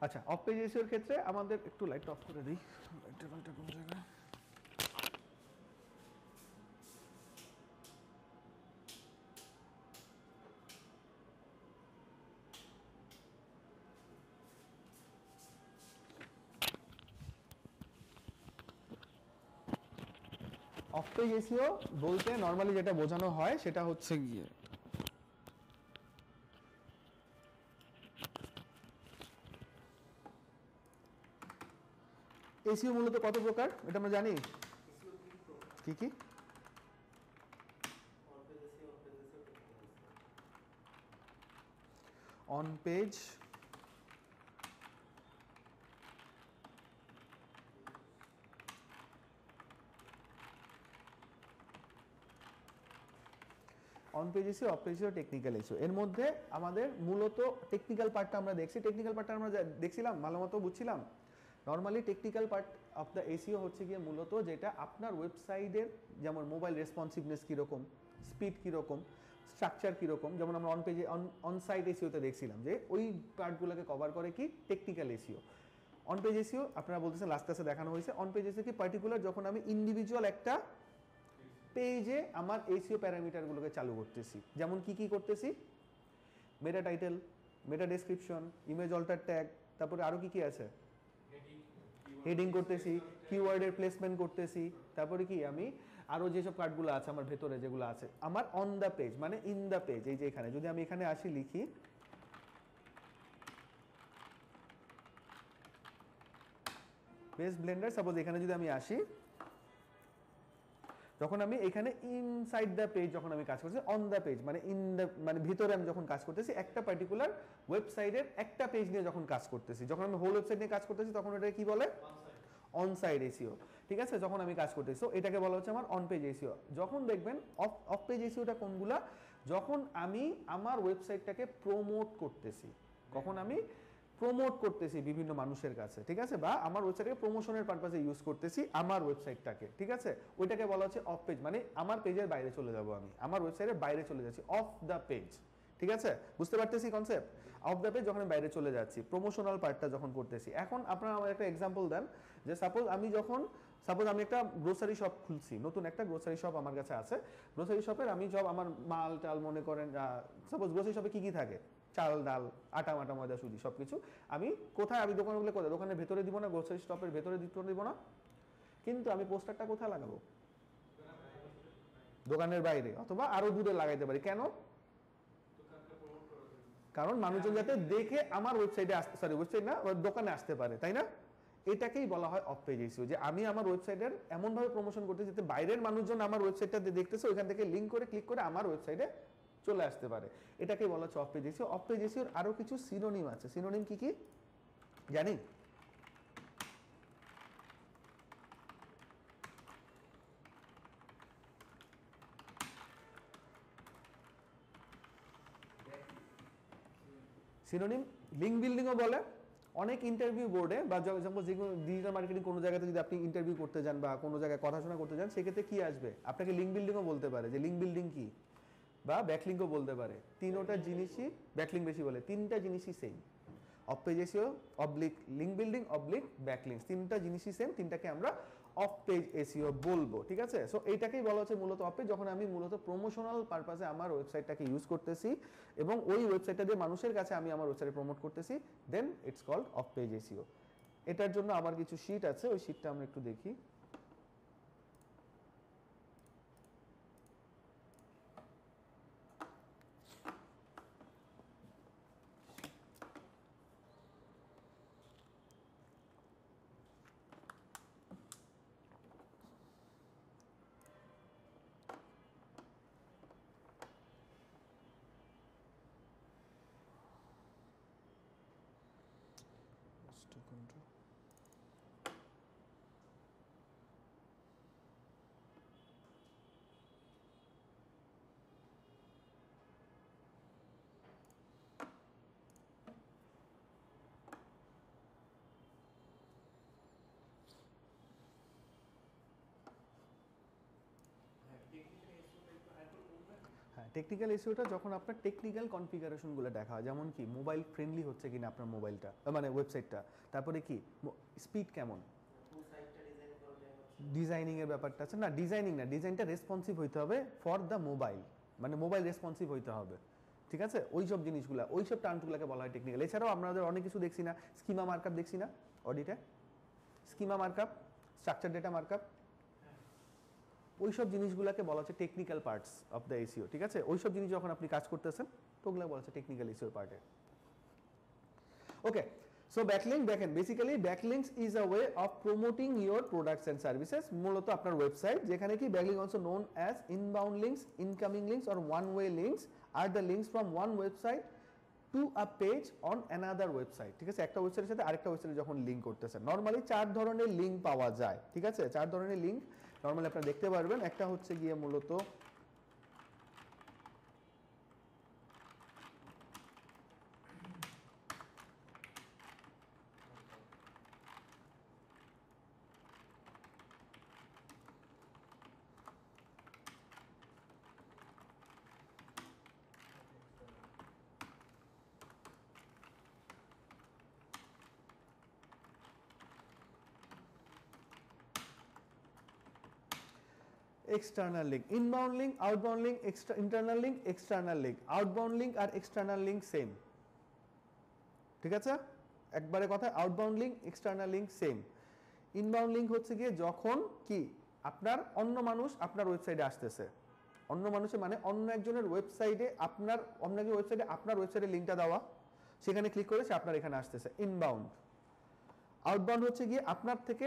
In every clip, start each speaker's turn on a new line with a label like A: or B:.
A: আচ্ছা, off page এসইওর ক্ষেত্রে আমাদের একটু লাইট অফ করে দিই। লাইটটা কোন জায়গায়? অফ পেজ এসইও বলতে নর্মালি যেটা বোঝানো হয় সেটা হচ্ছে গিয়ে এসইও মূলত কত প্রকার এটা আমরা জানি। কি কি? On page, on page SEO, of page SEO, technical SEO. এর মধ্যে আমাদের মূলত টেকনিক্যাল পার্টটা আমরা দেখছি। টেকনিক্যাল পার্টটা আমরা দেখছিলাম, ভালো মতো বুঝছিলাম। Normally technical part of the SEO হচ্ছে গিয়ে মূলত যেটা আপনার ওয়েবসাইটের, যেমন মোবাইল রেসপন্সিভনেস কীরকম, স্পিড কীরকম, স্ট্রাকচার কীরকম, যেমন আমরা অন পেজে অন সাইট এসিওতে দেখছিলাম যে ওই পার্টগুলোকে কভার করে কি technical SEO. On page SEO আপনারা বলতেছেন লাস্ট ক্লাসে দেখানো হয়েছে। অন পেজ এসিও কি পার্টিকুলার যখন আমি ইন্ডিভিজুয়াল একটা পেজে আমার এসইও প্যারামিটারগুলোকে চালু করতেছি। যেমন কি কি করতেছি? Meta title, meta description, image alter tag, তারপরে আরও কি কি আছে? হেডিং করতেছি, কিওয়ার্ডের প্লেসমেন্ট করতেছি, তারপরে কি আমি আরও যেসব কার্ডগুলো আছে আমার ভেতরে যেগুলো আছে আমার অন দ্য পেজ মানে ইন দ্য পেজ। এই যে এখানে যদি আমি এখানে আসি লিখি পেজ ব্লেন্ডার, সাপোজ এখানে যদি আমি আসি, যখন আমি এখানে ইনসাইড দ্য পেজ যখন আমি কাজ করছি, অন দ্য পেজ মানে ইন দ্য মানে ভিতরে আমি যখন কাজ করতেছি একটা পার্টিকুলার ওয়েবসাইটের একটা পেজ নিয়ে যখন কাজ করতেছি, যখন আমি হোল ওয়েবসাইট নিয়ে কাজ করতেছি তখন এটা কি বলে? On side SEO. ঠিক আছে, যখন আমি কাজ করতেছি সো এটাকে বলা হচ্ছে আমার অন পেজ এসইও। যখন দেখবেন অফ পেজ এসইওটা কোনগুলা? যখন আমি আমার ওয়েবসাইটটাকে প্রমোট করতেছি, কখন আমি প্রমোট করতেছি বিভিন্ন মানুষের কাছে, ঠিক আছে, বা আমার ওয়েবসাইটকে প্রমোশনের পারপাসে ইউজ করতেছি আমার ওয়েবসাইটটাকে, ঠিক আছে, ওইটাকে বলা হচ্ছে অফ পেজ। মানে আমার পেজের বাইরে চলে যাব, আমি আমার ওয়েবসাইটের বাইরে চলে যাচ্ছি, অফ দ্য পেজ। ঠিক আছে, বুঝতে পারতেছি কনসেপ্ট? অফ দ্য পেজ যখন আমি বাইরে চলে যাচ্ছি, প্রমোশনাল পার্টটা যখন করতেছি। এখন আপনারা আমার একটা এক্সাম্পল দেন যে সাপোজ আমি একটা গ্রোসারি শপ খুলছি, নতুন একটা গ্রোসারি শপ আমার কাছে আছে। গ্রোসারি শপের আমি আমার মাল টাল মনে করেন, সাপোজ গ্রোসারি শপে কি কি থাকে? চাল, ডাল, আটা মাটা, ময়দা, সুজি, সব কিছু। আমি কোথায়, আমি দোকানগুলো কোথায়? দোকানের ভেতরে দিব না, গ্রোসারি শপের ভেতরে দিব না, কিন্তু আমি পোস্টারটা কোথায় লাগাবো? দোকানের বাইরে অথবা আরো দূরে লাগাইতে পারি। কেন? কারণ মানুষজন যাতে দেখে আমার ওয়েবসাইটে আসতে, ওয়েবসাইট না, দোকানে আসতে পারে, তাই না? এটাকেই বলা হয় অফ পেজ এসইও, যে আমি আমার ওয়েবসাইটের এমনভাবে প্রমোশন করতেছি যাতে বাইরের মানুষজন আমার ওয়েবসাইটটা দেখতেছে, ওইখান থেকে লিঙ্ক করে ক্লিক করে আমার ওয়েবসাইটে চলে আসতে পারে। এটাকেই বলা হচ্ছে off page SEO. Off page এসইওর আরও কিছু সিনোনিম আছে। সিনোনিম কি কি জানি? সিনোনিম লিঙ্ক বিল্ডিংও বলে। অনেক ইন্টারভিউ বোর্ডে বা ডিজিটাল মার্কেটিং কোনো জায়গাতে যদি আপনি ইন্টারভিউ করতে যান বা কোনো জায়গায় কথাশোনা করতে যান, সেক্ষেত্রে কি আসবে? আপনাকে লিঙ্ক বিল্ডিংও বলতে পারে, যে লিঙ্ক বিল্ডিং কি, বা ব্যাকলিঙ্কও বলতে পারে। তিনোটা জিনিসই, ব্যাকলিঙ্ক বেশি বলে, তিনটা জিনিসই same. Off page SEO, oblique link building, oblique backlinks, তিনটা জিনিসই সেম, তিনটাকে আমরা অফ পেজ এসইও বলবো। ঠিক আছে, সো এইটাকেই বলা হচ্ছে মূলত অফ পেজ, যখন আমি মূলত প্রমোশনাল পারপাসে আমার ওয়েবসাইটটাকে ইউজ করতেছি এবং ওই ওয়েবসাইটটা দিয়ে মানুষের কাছে আমি আমার ওয়েবসাইটে প্রমোট করতেছি, then it's called off page SEO. এটার জন্য আবার কিছু শিট আছে, ওই শিটটা আমরা একটু দেখি। টেকনিক্যাল এসইওটা যখন আপনার টেকনিক্যাল কনফিগারেশনগুলো দেখা হয়, যেমন কি মোবাইল ফ্রেন্ডলি হচ্ছে কিনা আপনার মোবাইলটা, মানে ওয়েবসাইটটা, তারপরে কি স্পিড কেমন, ডিজাইনিং এর ব্যাপারটা আছে না, ডিজাইনটা রেসপন্সিভ হইতে হবে ফর দ্য মোবাইল, মানে মোবাইল রেসপন্সিভ হইতে হবে, ঠিক আছে, ওইসব জিনিসগুলো, ওইসব টার্মসগুলোকে বলা হয় টেকনিক্যাল। এছাড়াও আমাদের অনেক কিছু দেখছি না, স্কিমা মার্কআপ দেখছি না অডিটে, schema markup, structure data markup, ওইসব জিনিসগুলোকে বলা হচ্ছে technical parts of the SEO, ঠিক আছে, ওইসব জিনিস যখন আপনি কাজ করতেছেন তো ওগুলো বলা হচ্ছে টেকনিক্যাল এসইও পার্টে। ওকে, সো ব্যাকলিঙ্ক দেখেন, basically backlinks is a way of promoting your products and services, মূলত আপনার ওয়েবসাইট, যেখানে কি backlink also known as inbound links, incoming links or one way links are the links from one website to a page on another website, ঠিক আছে, একটা ওয়েবসাইটের সাথে আরেকটা ওয়েবসাইটে যখন লিঙ্ক করতেছেন, নর্মালি 4 ধরনের লিঙ্ক পাওয়া যায়, ঠিক আছে, 4 ধরনের লিঙ্ক নর্মালি আপনারা দেখতে পারবেন। একটা হচ্ছে গিয়ে মূলত external link, inbound link, outbound link, internal link, external link, outbound link আর external link সেম, ঠিক আছে, একবারে কথা, outbound link, external link same. Inbound link হচ্ছে গিয়ে যখন কি আপনার অন্য মানুষ আপনার ওয়েবসাইটে আসতেছে, অন্য মানুষের মানে অন্য একজনের ওয়েবসাইটে আপনার, অন্য একজনের ওয়েবসাইটে আপনার ওয়েবসাইটে লিঙ্কটা দেওয়া, সেখানে ক্লিক করে সে আপনার এখানে আসতেছে, ইনবাউন্ড। আউটবাউন্ড হচ্ছে গিয়ে আপনার থেকে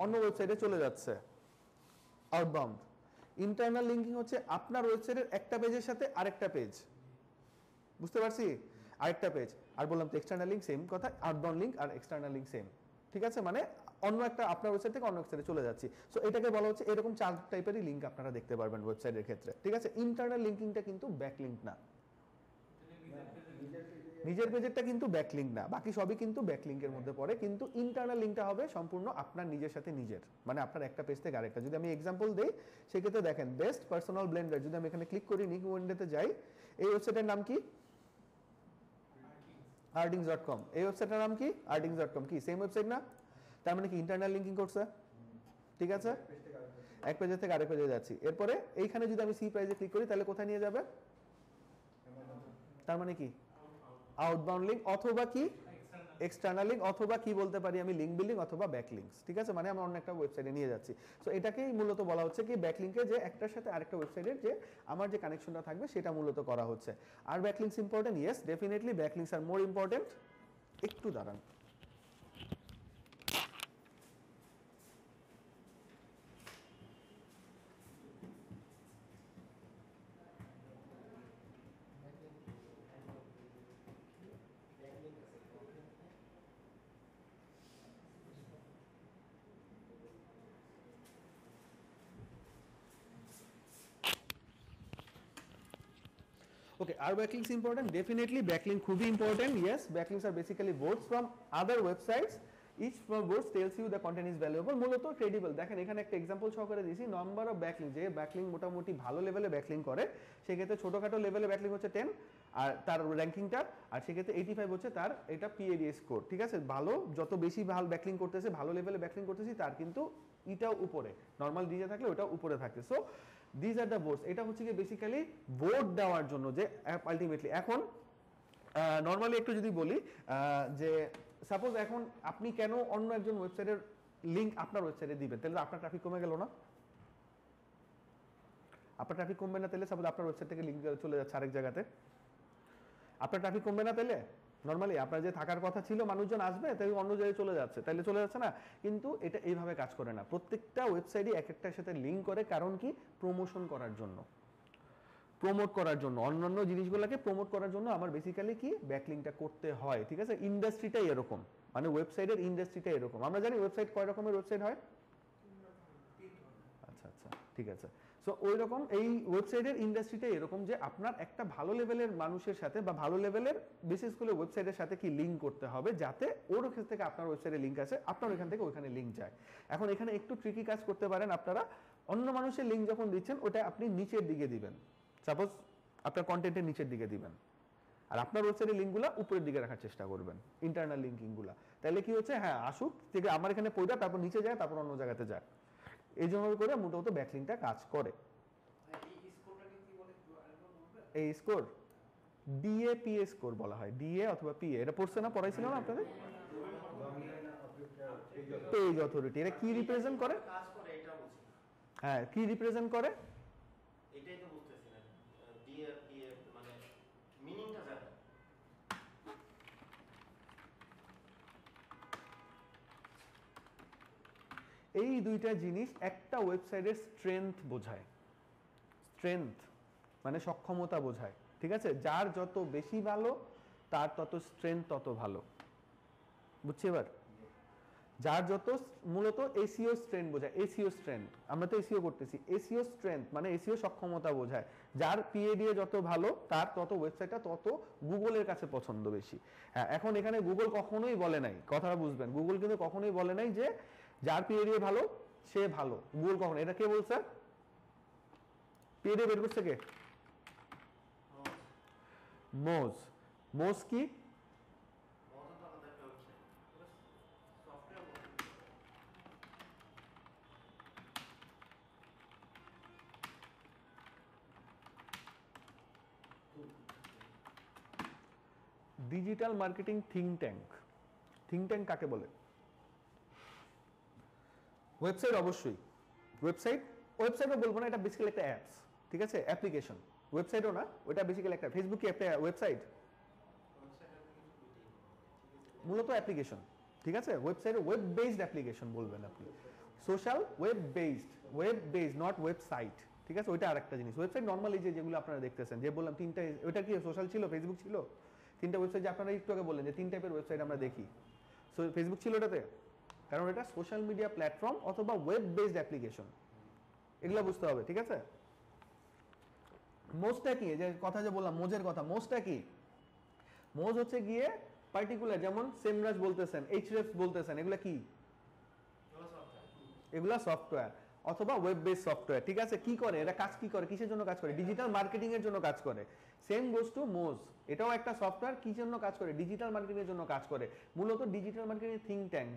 A: অন্য ওয়েবসাইটে চলে যাচ্ছে, আউটবাউন্ড। ইন্টারনাল লিঙ্কিং হচ্ছে আপনার ওয়েবসাইটের একটা পেজের সাথে আরেকটা পেজ, বুঝতে পারছি, আরেকটা পেজ। আর বললাম তো এক্সটার্নাল লিঙ্ক সেম কথা, আউটবাউন্ড লিঙ্ক আর এক্সটার্নাল লিঙ্ক সেম, ঠিক আছে, মানে অন্য একটা আপনার ওয়েবসাইট থেকে অন্য ওয়েবসাইটে চলে যাচ্ছি। সো এটাকে বলা হচ্ছে, এরকম 4 টাইপেরই লিঙ্ক আপনারা দেখতে পারবেন ওয়েবসাইটের ক্ষেত্রে, ঠিক আছে। ইন্টারনাল লিঙ্কিংটা কিন্তু ব্যাকলিঙ্ক না, নিজের পেজেরটা কিন্তু ব্যাকলিঙ্ক না, বাকি সবই কিন্তু ব্যাকলিঙ্কের মধ্যে পড়ে, কিন্তু ইন্টারনাল লিঙ্কটা হবে সম্পূর্ণ আপনার নিজের সাথে নিজের, মানে আপনার একটা পেজ থেকে আরেকটা। যদি আমি এক্সাম্পল দেই সেক্ষেত্রে দেখেন, বেস্ট পার্সোনাল ব্লেন্ডার, যদি আমি এখানে ক্লিক করি, নিক উইন্ডোতে যাই, এই ওয়েবসাইটের নাম কি, artings.com, এই ওয়েবসাইটের নাম কি, artings.com, কি সেম ওয়েবসাইট না, তার মানে কি ইন্টারনাল লিঙ্কিং করছে, ঠিক আছে, এক পেজের থেকে আরেক পেজে যাচ্ছি। এরপরে এইখানে যদি আমি সি প্রাইজে ক্লিক করি তাহলে কোথায় নিয়ে যাবে, তার মানে কি আউটবাউন্ড লিঙ্ক অথবা কি এক্সটার্নাল লিঙ্ক, অথবা কি বলতে পারি আমি লিঙ্ক বিল্ডিং অথবা ব্যাকলিঙ্কস, ঠিক আছে, মানে আমরা অন্য একটা ওয়েবসাইটে নিয়ে যাচ্ছি। সো এটাকেই মূলত বলা হচ্ছে কি ব্যাকলিঙ্কে, যে একটার সাথে আরেকটা ওয়েবসাইটের যে আমার যে কানেকশনটা থাকবে সেটা মূলত করা হচ্ছে। আর backlinks important, yes definitely backlinks আর মোর ইম্পর্টেন্ট। একটু দাঁড়ান, okay, are backlinks important? Definitely backlink খুবই important, yes, backlinks are basically votes from other websites, each vote tells you the content is valuable, মূলত credible। দেখেন এখানে একটা example সহকারে দিয়েছি, number of backlink, যে ব্যাকলিঙ্ক মোটামুটি ভালো লেভেলে ব্যাকলিঙ্ক করে সেক্ষেত্রে ছোটখাটো লেভেলে ব্যাকলিঙ্ক হচ্ছে 10 আর তার র্যাঙ্কিংটা, আর সেক্ষেত্রে 85 হচ্ছে তার এটা PADS স্কোর, ঠিক আছে, ভালো, যত বেশি ভালো ব্যাকলিঙ্ক করতেছে, ভালো লেভেলে ব্যাকলিঙ্ক করতেছি, তার কিন্তু এটাও উপরে, নর্মাল ডিজে থাকলে ওটাও উপরে থাকে। So this are the votes, এটা হচ্ছে কি বেসিক্যালি ভোট দেওয়ার জন্য, যে আলটিমেটলি এখন নর্মালি একটু যদি বলি যে সাপোজ এখন আপনি কেন অন্য একজন ওয়েবসাইটের লিঙ্ক আপনার ওয়েবসাইটে দিবেন, তাহলে আপনার ট্রাফিক কমে গেল না, আপনার ট্রাফিক কমবে না, তাহলে সাপোজ আপনার ওয়েবসাইট থেকে লিঙ্ক চলে যাচ্ছে আরেক জায়গাতে, আপনার ট্রাফিক কমবে না, তাহলে নর্মালি আপনার যে থাকার কথা ছিল মানুষজন আসবে, তাই অন্য জায়গায় চলে যাচ্ছে, তাহলে চলে যাচ্ছে না, কিন্তু এটা এইভাবে কাজ করে না, প্রত্যেকটা ওয়েবসাইটই এক একটার সাথে লিঙ্ক করে, কারণ কি প্রমোশন করার জন্য, প্রমোট করার জন্য, অন্যান্য জিনিসগুলোকে প্রমোট করার জন্য আমার বেসিক্যালি কি ব্যাকলিঙ্কটা করতে হয়, ঠিক আছে। ইন্ডাস্ট্রিটাই এরকম, মানে ওয়েবসাইটের ইন্ডাস্ট্রিটাই এরকম। আমরা জানি ওয়েবসাইট কয় রকমের ওয়েবসাইট হয়, আচ্ছা আচ্ছা, ঠিক আছে। সো ওই রকম এই ওয়েবসাইটের ইন্ডাস্ট্রিটা এরকম, যে আপনার একটা ভালো লেভেলের মানুষের সাথে বা ভালো লেভেলের বিশেষ করে ওয়েবসাইটের সাথে কি লিঙ্ক করতে হবে, যাতে ওর ওখান থেকে আপনার ওয়েবসাইটে লিঙ্ক আছে, আপনার ওখান থেকে ওইখানে লিঙ্ক যায়। এখন এখানে একটু ট্রিকি কাজ করতে পারেন আপনারা, অন্য মানুষের লিঙ্ক যখন দিচ্ছেন ওটা আপনি নিচের দিকে দিবেন, সাপোজ আপনার কন্টেন্টের নিচের দিকে দিবেন, আর আপনার ওয়েবসাইটের লিঙ্কগুলো উপরের দিকে রাখার চেষ্টা করবেন, ইন্টারনাল লিঙ্কিংগুলো। তাহলে কি হচ্ছে, হ্যাঁ আসুক থেকে আমার এখানে পড়া, তারপর নিচে যায়, তারপর অন্য জায়গাতে যায়। এই জন্য করে মোটামুটি ব্যাকলিংকটা কাজ করে। এই স্কোর ডিএপিএ স্কোর বলা হয়, ডিএ অথবা পিএ। এটা পড়ছে না, পড়াইছিল না আপনাদের? Page authority. এটা কি রিপ্রেজেন্ট করে? হ্যাঁ, কি রিপ্রেজেন্ট করে?
B: এটাই তো বুঝতেছি না, ডিএপিএ মানে মিনিংটা জানা।
A: এই দুইটা জিনিস একটা ওয়েবসাইটের স্ট্রেংথ বোঝায়। স্ট্রেংথ মানে সক্ষমতা বোঝায়, ঠিক আছে? যার যত বেশি ভালো তার তত স্ট্রেংথ তত ভালো, বুঝছি এবার? যার যত, মূলত এসইও স্ট্রেংথ বোঝায়। এসইও স্ট্রেংথ, আমরা তো এসইও করতেছি, এসইও স্ট্রেংথ মানে এসইও সক্ষমতা বোঝায়। যার পিএডিএ যত ভালো তার তত ওয়েবসাইটটা তত গুগলের কাছে পছন্দ বেশি। হ্যাঁ, এখন এখানে গুগল কখনোই বলে নাই, কথাটা বুঝবেন, গুগল কিন্তু কখনোই বলে নাই যে যার পিএডিএ ভালো সে ভালো। গুগল কখনো, এটা কে বলছে? পিএডিএ বের করছে কে? মোজ। মোজ কি? Digital marketing think tank. Think tank কাকে বলে? ওয়েবসাইট, অবশ্যই ওয়েবসাইট। ওয়েবসাইটও বলবো না, এটা বেসিক্যালি একটা অ্যাপস, ঠিক আছে? অ্যাপ্লিকেশন, ওয়েবসাইটও না, ওটা বেসিক্যালি একটা, ফেসবুক কি একটা ওয়েবসাইট? মূলত অ্যাপ্লিকেশন, ঠিক আছে? ওয়েবসাইট ওয়েব বেসড অ্যাপ্লিকেশন বলবেন আপনি, social web based not website, ঠিক আছে? ওইটা আরেকটা জিনিস। ওয়েবসাইট নর্মালি যেগুলো আপনারা দেখতেছেন, যে বললাম তিনটা, ওইটা কি সোশ্যাল ছিল, ফেসবুক ছিল, তিনটা ওয়েবসাইট যে আপনারা একটু আগে বললেন যে তিন টাইপের ওয়েবসাইট আমরা দেখি। সো ফেসবুক ছিল ওটাতে, কারণ এটা সোশ্যাল মিডিয়া প্ল্যাটফর্ম অথবা ওয়েব বেসড অ্যাপ্লিকেশন, এগুলো বুঝতে হবে, ঠিক আছে? মোজটা কি? যে কথা যে বললাম মোজের কথা, মোজটা কি? মোজ হচ্ছে গিয়ে পার্টিকুলার, যেমন সেমরাজ বলতেছেন, এইচরেফস বলতেছেন, এগুলা কি? এগুলা সফটওয়্যার অথবা ওয়েব বেস সফটওয়্যার, ঠিক আছে? কি করে এরা, কাজ কি করে, কিসের জন্য কাজ করে? ডিজিটাল মার্কেটিং এর জন্য কাজ করে। সেম গোস টু মোজ, এটাও একটা সফটওয়্যার, কি জন্য কাজ করে? ডিজিটাল মার্কেটিং এর জন্য কাজ করে। মূলত ডিজিটাল মার্কেটিং থিঙ্ক ট্যাঙ্ক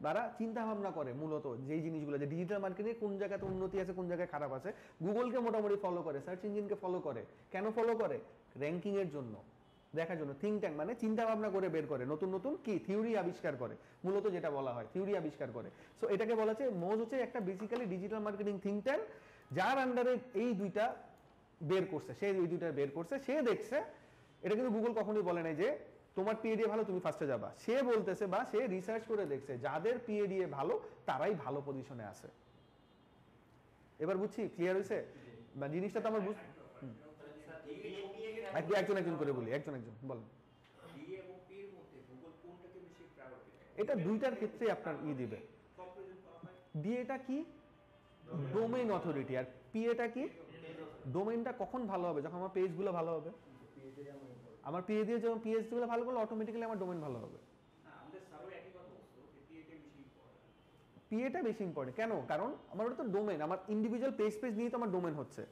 A: বারা চিন্তা ভাবনা করে মূলত যেই জিনিসগুলো, যে ডিজিটাল মার্কেটিং কোন জায়গাতে উন্নতি আছে, কোন জায়গায় খারাপ আছে। গুগলকে মোটামুটি ফলো করে, সার্চ ইঞ্জিনকে ফলো করে। কেন ফলো করে? র্যাঙ্কিং এর জন্য, দেখার জন্য। থিঙ্ক ট্যাঙ্ক মানে চিন্তা ভাবনা করে বের করে, নতুন নতুন কি থিওরি আবিষ্কার করে, মূলত যেটা বলা হয় থিওরি আবিষ্কার করে। সো এটাকে বলা হচ্ছে মোজ হচ্ছে একটা basically digital marketing think tank, যার আন্ডারে এই দুইটা বের করছে, সে এই দুইটা বের করছে, সে দেখছে। এটা কিন্তু গুগল কখনোই বলে নাই যে তোমার পিএডিএ ভালো তুমি ফার্স্টে যাবা, সে বলতেছে বা সে রিসার্চ করে দেখছে যাদের পিএডিএ ভালো তারাই ভালো পজিশনে আছে। এবার বুঝছি, ক্লিয়ার হয়েছে জিনিসটা? তো আমার একজন একজন করে বলি, একজন একজন বলেন। এটা দুইটার ক্ষেত্রে আপনার দিবে। ডিএটা কি? Domain authority. আর পিএটা কি? ডোমেইনটা কখন ভালো হবে? যখন আমার পেজগুলো ভালো হবে। আমার পিএ দিয়ে যখন পিএইচডি গুলো ভালো করলে অটোমেটিক্যালি আমার ডোমেইন ভালো হবে। পিএটা বেশি ইম্পর্টেন্ট কেন? কারণ আমার ওটা তো ডোমেইন, আমার ইন্ডিভিজুয়াল পেজ নিয়ে তো আমার ডোমেইন হচ্ছে,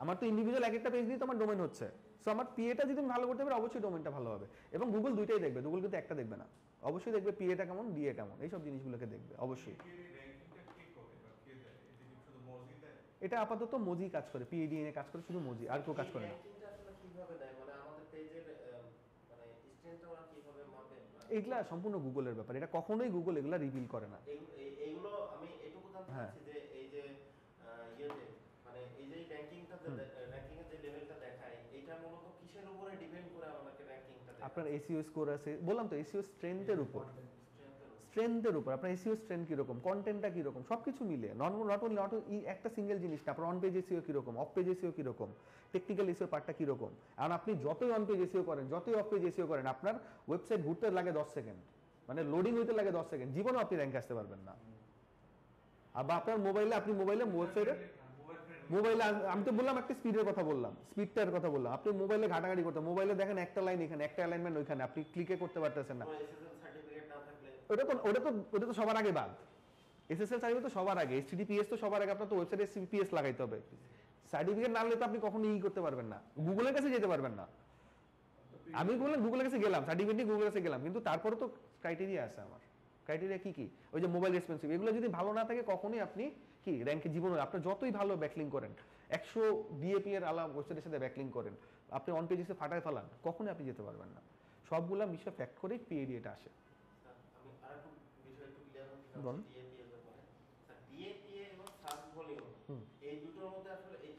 A: আমার তো ইন্ডিভিজুয়াল এক একটা পেজ নিয়ে তো আমার ডোমেইন হচ্ছে। সো আমার পিএটা যদি আমি ভালো করতে পারি অবশ্যই ডোমেইনটা ভালো হবে। এবং গুগল দুইটাই দেখবে, গুগল কিন্তু একটা দেখবে না, অবশ্যই দেখবে পিএটা কেমন, ডিএ কেমন, এইসব জিনিসগুলোকে দেখবে অবশ্যই। এটা আপাতত মোজি কাজ করে, পিএডি নিয়ে কাজ করে, শুধু মোজি, আর কেউ কাজ করে না। এগুলা সম্পূর্ণ গুগলের ব্যাপার, এটা কখনোই গুগল এগুলা রিভিল করে না।
B: এইগুলো আমি এটুকু জানতে চাচ্ছি যে এই যে ইয়েতে মানে এই যে র্যাঙ্কিংটা, র্যাঙ্কিং এর যে লেভেলটা দেখায়, এটা মূলত কিসের উপরে ডিপেন্ড করে আমাদেরকে র্যাঙ্কিংটা দেখায়?
A: আপনার এসইও স্কোর আছে, বললাম তো এসইও স্ট্রেংথের উপর, আপনার এসইও স্ট্রেংথ কিরকম, কন্টেন্টটা কিরকম, সবকিছু মিলে, নট একটা সিঙ্গেল জিনিস না। আপনার অন পেজ এসইও কিরকম, অফ পেজ এসইও কিরকম, টেকনিক্যাল এসইও পার্টটা কিরকম। আর আপনি যতই অন পেজ এসইও করেন, যতই অফ পেজ এসইও করেন, আপনার ওয়েবসাইট ঘুরতে লাগে 10 সেকেন্ড, মানে লোডিং হইতে লাগে 10 সেকেন্ড, জীবনেও আপনি র্যাঙ্ক আসতে পারবেন না। আবার আপনার মোবাইলে, ওয়েবসাইটে মোবাইলে, আমি তো বললাম একটা স্পিডের কথা বললাম, স্পিডটার কথা বললাম। আপনি মোবাইলে ঘাটাঘাটি করতে, মোবাইলে দেখেন একটা লাইন এখানে, একটা অ্যালাইনমেন্ট ওইখানে, আপনি ক্লিকে করতে পারতেছেন না। ওটা তো সবার আগে বাদ। এসএসএল সার্টিফিকেট তো সবার আগে, এইচটিটিপিএস তো সবার আগে, আপনার তো ওয়েবসাইটে সিপিএস লাগাইতে হবে। সার্টিফিকেট না নিলে তো আপনি কখনো করতে পারবেন না, গুগলের কাছে যেতে পারবেন না। আমি বললাম গুগলের কাছে গেলাম, সার্টিফিকেট নিয়ে গুগলের কাছে গেলাম, কিন্তু তারপরে তো ক্রাইটেরিয়া আছে আমার। ক্রাইটেরিয়া কি কি? ওই যে মোবাইল রেসপন্সিভ, এগুলো যদি ভালো না থাকে কখনোই আপনি কি র্যাঙ্কে জীবনে, আপনার যতই ভালো ব্যাকলিং করেন, 100 ডিএপি এর আলাম ওয়েবসাইটের সাথে ব্যাকলিং করেন, আপনি অন পেজে ফাটায় ফেলান, কখনোই আপনি যেতে পারবেন না। সবগুলা মিশে ফ্যাক্ট করে পিএডি এটা আসে।
B: আমি আরেকটু বিষয় একটু ক্লিয়ার করতে
A: বলুন।
B: চাচ্ছি ডিএপি এর ব্যাপারে। স্যার ডিএপি এবং সার্চ ভলিউম এই দুটোর মধ্যে আসলে এই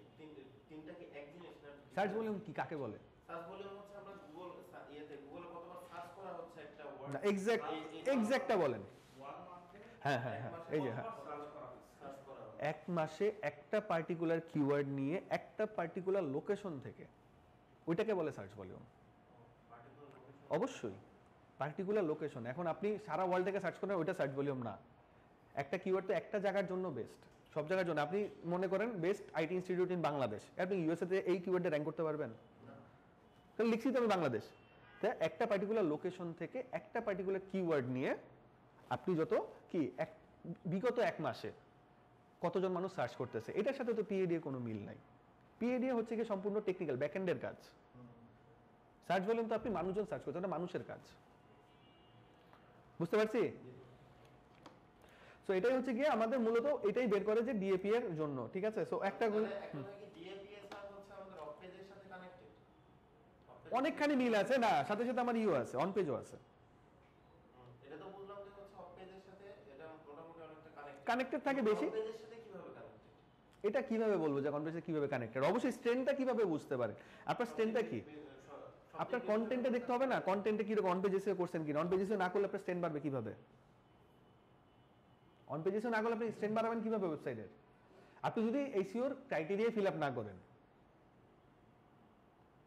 B: তিনটা কি এক জিনিস না?
A: সার্চ ভলিউম কি কাকে বলে?
B: সার্চ ভলিউম হচ্ছে আমরা গুগল গুগলে কতবার সার্চ করা হচ্ছে একটা ওয়ার্ড,
A: না এক্সাক্টটা বলেন। হ্যাঁ হ্যাঁ হ্যাঁ, এই যে হ্যাঁ,
B: সার্চ করা হচ্ছে।
A: এক মাসে একটা পার্টিকুলার কিওয়ার্ড নিয়ে একটা পার্টিকুলার লোকেশন থেকে, ওইটাকে বলে সার্চ ভলিউম। অবশ্যই পার্টিকুলার লোকেশন। এখন আপনি সারা ওয়ার্ল্ড থেকে সার্চ করেন, ওইটা সার্চ ভলিউম না। একটা কিওয়ার্ড তো একটা জায়গার জন্য বেস্ট, সব জায়গার জন্য। আপনি মনে করেন best IT institute in Bangladesh, আপনি ইউএসএ তে এই কিওয়ার্ডে র্যাঙ্ক করতে পারবেন? তাহলে লিখছি তো আমি বাংলাদেশ। তাই একটা পার্টিকুলার লোকেশন থেকে একটা পার্টিকুলার কিওয়ার্ড নিয়ে আপনি যত কি বিগত এক মাসে কতজন মানুষ সার্চ করতেছে, এটার সাথে তো পিএডি এর কোনো মিল নাই। পিএডি হচ্ছে কি সম্পূর্ণ টেকনিক্যাল ব্যাকএন্ডের কাজ। সার্চ ভলিউম তো আপনি মানুষজন সার্চ করতে, ওটা মানুষের কাজ। বুঝতে পারছি? সো এটাই হচ্ছে গিয়ে আমাদের মূলত এটাই বের করে যে ডিএপি এর জন্য, ঠিক আছে? সো একটা
B: ডিএপি এর সাথে হচ্ছে আমাদের অফ পেজের সাথে কানেক্টেড,
A: অনেকখানি মিল আছে না, সাথে সাথে আমার ইউ আছে, অন পেজও আছে।
B: এটা তো বুঝলাম যে হচ্ছে অফ পেজের সাথে এটা মোটামুটি অনেকটা
A: কানেক্টেড থাকে বেশি।
B: অফ পেজের সাথে কিভাবে কানেক্টেড?
A: এটা কিভাবে বলবো যে কনভার্সেশন কিভাবে কানেক্টেড? অবশ্যই স্ট্রেংথটা কিভাবে বুঝতে পারেন, আপনার স্ট্রেংথটা কি, আপনার কন্টেন্টে দেখতে হবে না, কন্টেন্টে কি রকম, অন পেজ এসে করছেন কি, অন পেজ এসে না করলে আপনার স্ট্রেংথ বাড়বে কিভাবে? অন পেজ এসে না করলে আপনি স্ট্রেংথ বাড়াবেন কিভাবে ওয়েবসাইটের? আপনি যদি এসইওর ক্রাইটেরিয়া ফিল আপ না করেন,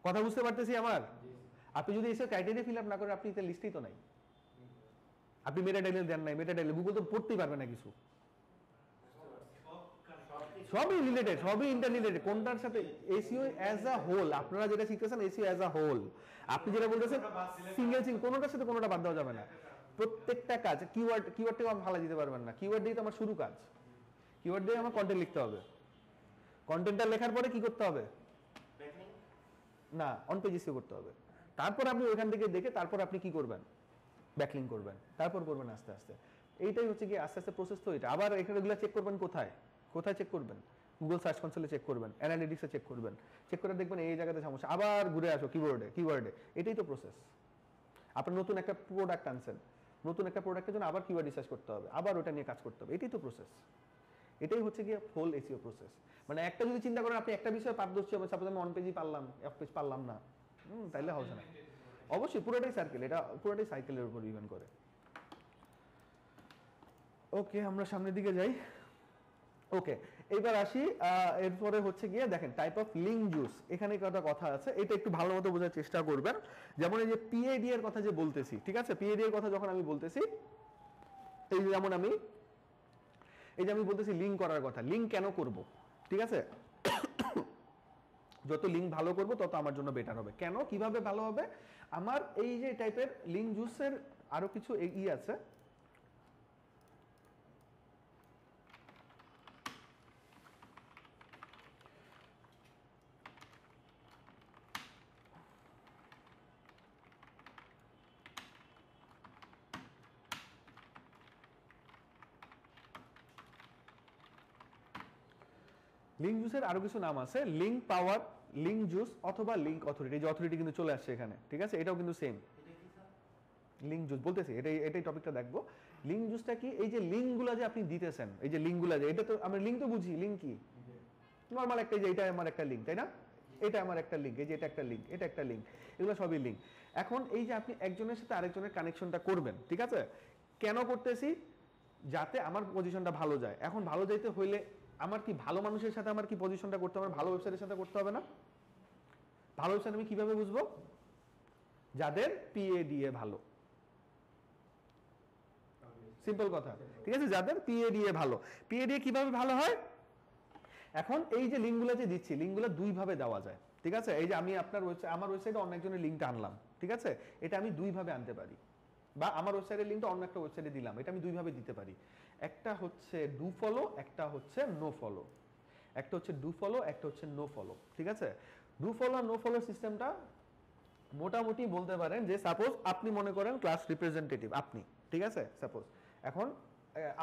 A: কথা বুঝতে পারতেছি আমার? আপনি যদি এসইও ক্রাইটেরিয়া ফিল আপ না করেন, আপনি তো লিস্টেই তো নাই। আপনি মেটা টাইটেল দেন নাই, মেটা টাইটেল গুগল তো পড়তেই পারবে না কিছু। সবই রিলেটেড, সবই ইন্টাররিলেটেড। কোনটার সাথে এসইও অ্যাজ আ হোল, আপনারা যেটা শিখতেছেন এসইও অ্যাজ আ হোল, আপনি যেটা বলতেছেন সিঙ্গেল কোনোটার সাথে কোনোটা বাদ দেওয়া যাবে না। প্রত্যেকটা কাজ কিওয়ার্ডটাও আমি ভালো দিতে পারবেন না, কিওয়ার্ড দিয়ে তো আমার শুরু কাজ। কিওয়ার্ড দিয়ে আমার কন্টেন্ট লিখতে হবে, কন্টেন্টটা লেখার পরে কি করতে হবে? না, অন পেজ এসইও করতে হবে। তারপর আপনি ওইখান থেকে দেখে তারপর আপনি কি করবেন? ব্যাকলিং করবেন, তারপর করবেন আস্তে আস্তে। এইটাই হচ্ছে কি আস্তে আস্তে প্রসেস। তো এটা আবার এখানে এগুলো চেক করবেন কোথায় কোথায় চেক করবেন? গুগল সার্চ কনসোলে চেক করবেন, অ্যানালিটিক্সে চেক করবেন, চেক করে দেখবেন এই জায়গাতে সমস্যা, আবার ঘুরে আসো কিওয়ার্ডে। এটাই তো প্রসেস। আপনার নতুন একটা প্রোডাক্ট আনছেন, নতুন একটা প্রোডাক্টের জন্য আবার কিওয়ার্ড রিসার্চ করতে হবে, আবার ওটা নিয়ে কাজ করতে হবে। এটাই তো প্রসেস। এটাই হচ্ছে গিয়ে হোল এসইও প্রসেস। মানে একটা যদি চিন্তা করেন আপনি একটা বিষয়ে পারদর্শী হবেন, সাপোজ আমি অন পেজই পারলাম, অফ পেজ পারলাম না, তাইলে হবে না। অবশ্যই পুরোটাই সার্কেল, এটা পুরোটাই সাইকেলের উপর ডিপেন্ড করে। ওকে, আমরা সামনের দিকে যাই। ওকে, এইবার আসি। এরপরে হচ্ছে গিয়ে দেখেন টাইপ অফ লিঙ্ক জুস, এখানে একটা কথা আছে, এটা একটু ভালো মতো বোঝার চেষ্টা করবেন। যেমন এই যে পিএডি এর কথা যে বলতেছি, ঠিক আছে? পিএডি এর কথা যখন আমি বলতেছি, এই যেমন আমি বলতেছি লিঙ্ক করার কথা, লিঙ্ক কেন করব, ঠিক আছে? যত লিঙ্ক ভালো করব তত আমার জন্য বেটার হবে। কেন, কিভাবে ভালো হবে? আমার এই যে টাইপের লিঙ্ক জুসের আরো কিছু আছে। লিঙ্ক জুসের আরো কিছু নাম আছে, লিঙ্ক পাওয়ার, লিঙ্ক জুস অথবা লিঙ্ক অথরিটি। যে অথরিটি কিন্তু চলে আসছে এখানে, ঠিক আছে? এটাও কিন্তু সেম লিঙ্ক জুস বলতেছি। এটাই টপিকটা দেখবো। লিঙ্ক জুসটা কি? এই যে লিঙ্কগুলো যে আপনি দিতেছেন, এই যে লিঙ্কগুলো, যে এটা তো আমরা লিঙ্ক তো বুঝি, লিঙ্ক কি? নরমাল একটা, যে এটা আমার একটা লিঙ্ক, তাই না? এটা আমার একটা লিঙ্ক, এই যে এটা একটা লিঙ্ক, এটা একটা লিঙ্ক, এগুলো সবই লিঙ্ক। এখন এই যে আপনি একজনের সাথে আরেকজনের কানেকশনটা করবেন, ঠিক আছে? কেন করতেছি? যাতে আমার পজিশনটা ভালো যায়। এখন ভালো যাইতে হইলে আমার কি ভালো মানুষের সাথে আমার কি পজিশনটা করতে হবে? ভালো ওয়েবসাইটের সাথে করতে হবে না? ভালো ওয়েবসাইট আমি কিভাবে বুঝবো? যাদের পিএডিএ ভালো, সিম্পল কথা, ঠিক আছে? যাদের পিএডিএ ভালো। পিএডিএ কিভাবে ভালো হয়? এখন এই যে লিঙ্কগুলো যে দিচ্ছি, লিঙ্কগুলো দুই ভাবে দেওয়া যায়, ঠিক আছে? এই যে আমি আপনার আমার ওয়েবসাইটে অন্য একজনের লিঙ্কটা আনলাম, ঠিক আছে? এটা আমি দুই ভাবে আনতে পারি, বা আমার ওয়েবসাইটের লিঙ্কটা অন্য একটা ওয়েবসাইটে দিলাম, এটা আমি দুই ভাবে দিতে পারি। একটা হচ্ছে ডু ফলো, একটা হচ্ছে নো ফলো। একটা হচ্ছে ডু ফলো, একটা হচ্ছে নো ফলো, ঠিক আছে? ডু ফলো আর নো ফলো সিস্টেমটা মোটামুটি বলতে পারেন যে সাপোজ আপনি মনে করেন ক্লাস রিপ্রেজেন্টেটিভ, আপনি, ঠিক আছে? সাপোজ এখন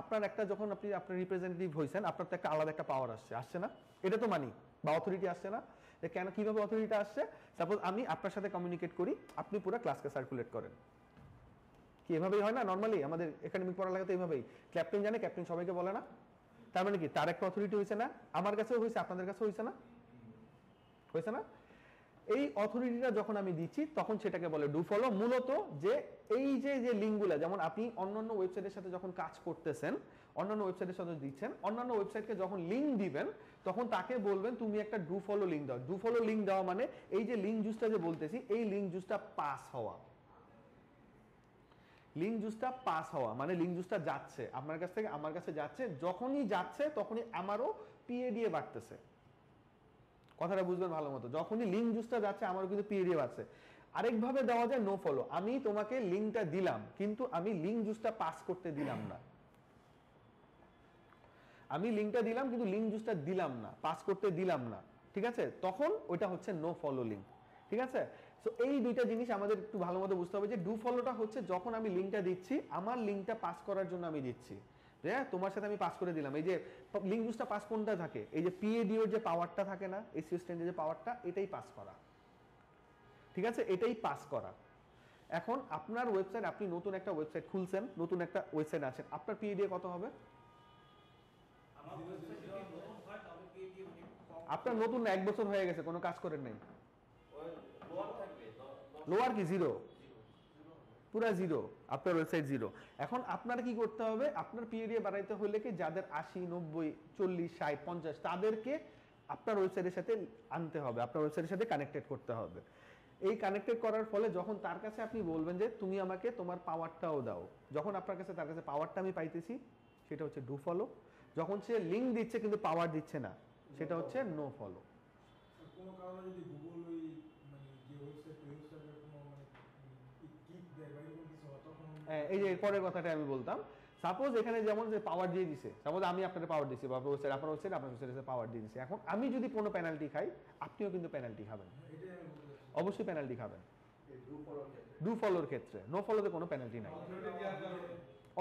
A: আপনার একটা যখন আপনি আপনার রিপ্রেজেন্টেটিভ হয়েছেন, আপনার তো একটা আলাদা একটা পাওয়ার আসছে না? এটা তো মানি বা অথরিটি আসছে না? যে কেন, কিভাবে অথরিটি আসছে? সাপোজ আমি আপনার সাথে কমিউনিকেট করি, আপনি পুরো ক্লাসকে সার্কুলেট করেন, কি এভাবেই হয় না নরমালি? আমাদের একাডেমিক পড়ালেখা তো এইভাবেই, ক্যাপ্টেন জানে, ক্যাপ্টেন সবাইকে বলে না? তার মানে কি তার একটা অথরিটি হয়েছে না? আমার কাছেও হয়েছে, আপনাদের কাছেও হয়েছে না? হয়েছে না? এই অথরিটিটা যখন আমি দিচ্ছি তখন সেটাকে বলে ডু ফলো। মূলত যে এই যে যে লিঙ্কগুলো, যেমন আপনি অন্যান্য ওয়েবসাইটের সাথে যখন কাজ করতেছেন, অন্যান্য ওয়েবসাইটের সাথে দিচ্ছেন, অন্যান্য ওয়েবসাইটকে যখন লিঙ্ক দিবেন তখন তাকে বলবেন তুমি একটা ডু ফলো লিঙ্ক দাও। ডু ফলো লিঙ্ক দেওয়া মানে এই যে লিঙ্ক জুসটা যে বলতেছি, এই লিঙ্ক জুসটা পাস হওয়া। লিঙ্ক জুসটা পাস হওয়া মানে লিঙ্ক জুসটা যাচ্ছে আপনার কাছ থেকে আমার কাছে যাচ্ছে, যখনই যাচ্ছে তখনই আমারও পিএডিএ বাড়তেছে। কথাটা বুঝবেন ভালো মতো, যখনই লিঙ্ক জুসটা যাচ্ছে আমারও কিন্তু পিএডিএ বাড়ছে। আরেকভাবে দেওয়া যায় নো ফলো, আমি তোমাকে লিঙ্কটা দিলাম কিন্তু আমি লিঙ্ক জুসটা পাস করতে দিলাম না। আমি লিঙ্কটা দিলাম কিন্তু লিঙ্ক জুসটা দিলাম না, পাস করতে দিলাম না, ঠিক আছে? তখন ওইটা হচ্ছে নো ফলো লিঙ্ক, ঠিক আছে? সো এই দুইটা জিনিস আমাদের একটু ভালো মতো বুঝতে হবে যে ডু ফলোটা হচ্ছে যখন আমি লিঙ্কটা দিচ্ছি, আমার লিঙ্কটা পাস করার জন্য আমি দিচ্ছি, যে তোমার সাথে আমি পাস করে দিলাম। এই যে লিঙ্ক জুসটা পাস কোনটা থাকে, এই যে পিএডিওর যে পাওয়ারটা থাকে না, এসইও স্ট্যান্ডার্ডের যে পাওয়ারটা, এটাই পাস করা, ঠিক আছে? এটাই পাস করা। এখন আপনার ওয়েবসাইট, আপনি নতুন একটা ওয়েবসাইট খুলছেন, নতুন একটা ওয়েবসাইট আছেন, আপনার পিএডিএ কত হবে? আপনার নতুন 1 বছর হয়ে গেছে, কোনো কাজ করেন নাই, লোয়ার কি জিরো, পুরা জিরো, আপনার ওয়েবসাইট জিরো। এখন আপনার কি করতে হবে, আপনার পিএডিএ বাড়াইতে হলে কি যাদের 80, 90, 40, 60, 50 তাদেরকে আপনার ওয়েবসাইটের সাথে আনতে হবে, আপনার ওয়েবসাইটের সাথে কানেক্টেড করতে হবে। এই কানেক্টেড করার ফলে যখন তার কাছে আপনি বলবেন যে তুমি আমাকে তোমার পাওয়ারটাও দাও, যখন আপনার কাছে তার কাছে পাওয়ারটা আমি পাইতেছি, সেটা হচ্ছে ডু ফলো। যখন সে লিঙ্ক দিচ্ছে কিন্তু পাওয়ার দিচ্ছে না, সেটা হচ্ছে নো ফলো।
C: কোনো কারণে যদি গুগল ওই মানে যে ওয়েবসাইটের কোনো মানে কিক দেয় বা এরকম কিছু হয় তখন
A: এই যে পরের কথাটা আমি বলতাম, সাপোজ এখানে যেমন যে পাওয়ার দিয়ে দিছে, সাপোজ আমি আপনাকে পাওয়ার দিচ্ছি বা আপনার ওয়েবসাইটে পাওয়ার দিয়ে দিচ্ছি, এখন আমি যদি কোনো পেনাল্টি খাই, আপনিও কিন্তু পেনাল্টি খাবেন,
C: এটাই আমি বলতে চাচ্ছি।
A: অবশ্যই পেনাল্টি খাবেন।
B: এই ডু ফলোর ক্ষেত্রে
A: ডু ফলোর ক্ষেত্রে, নো ফলোতে কোনো পেনাল্টি নাই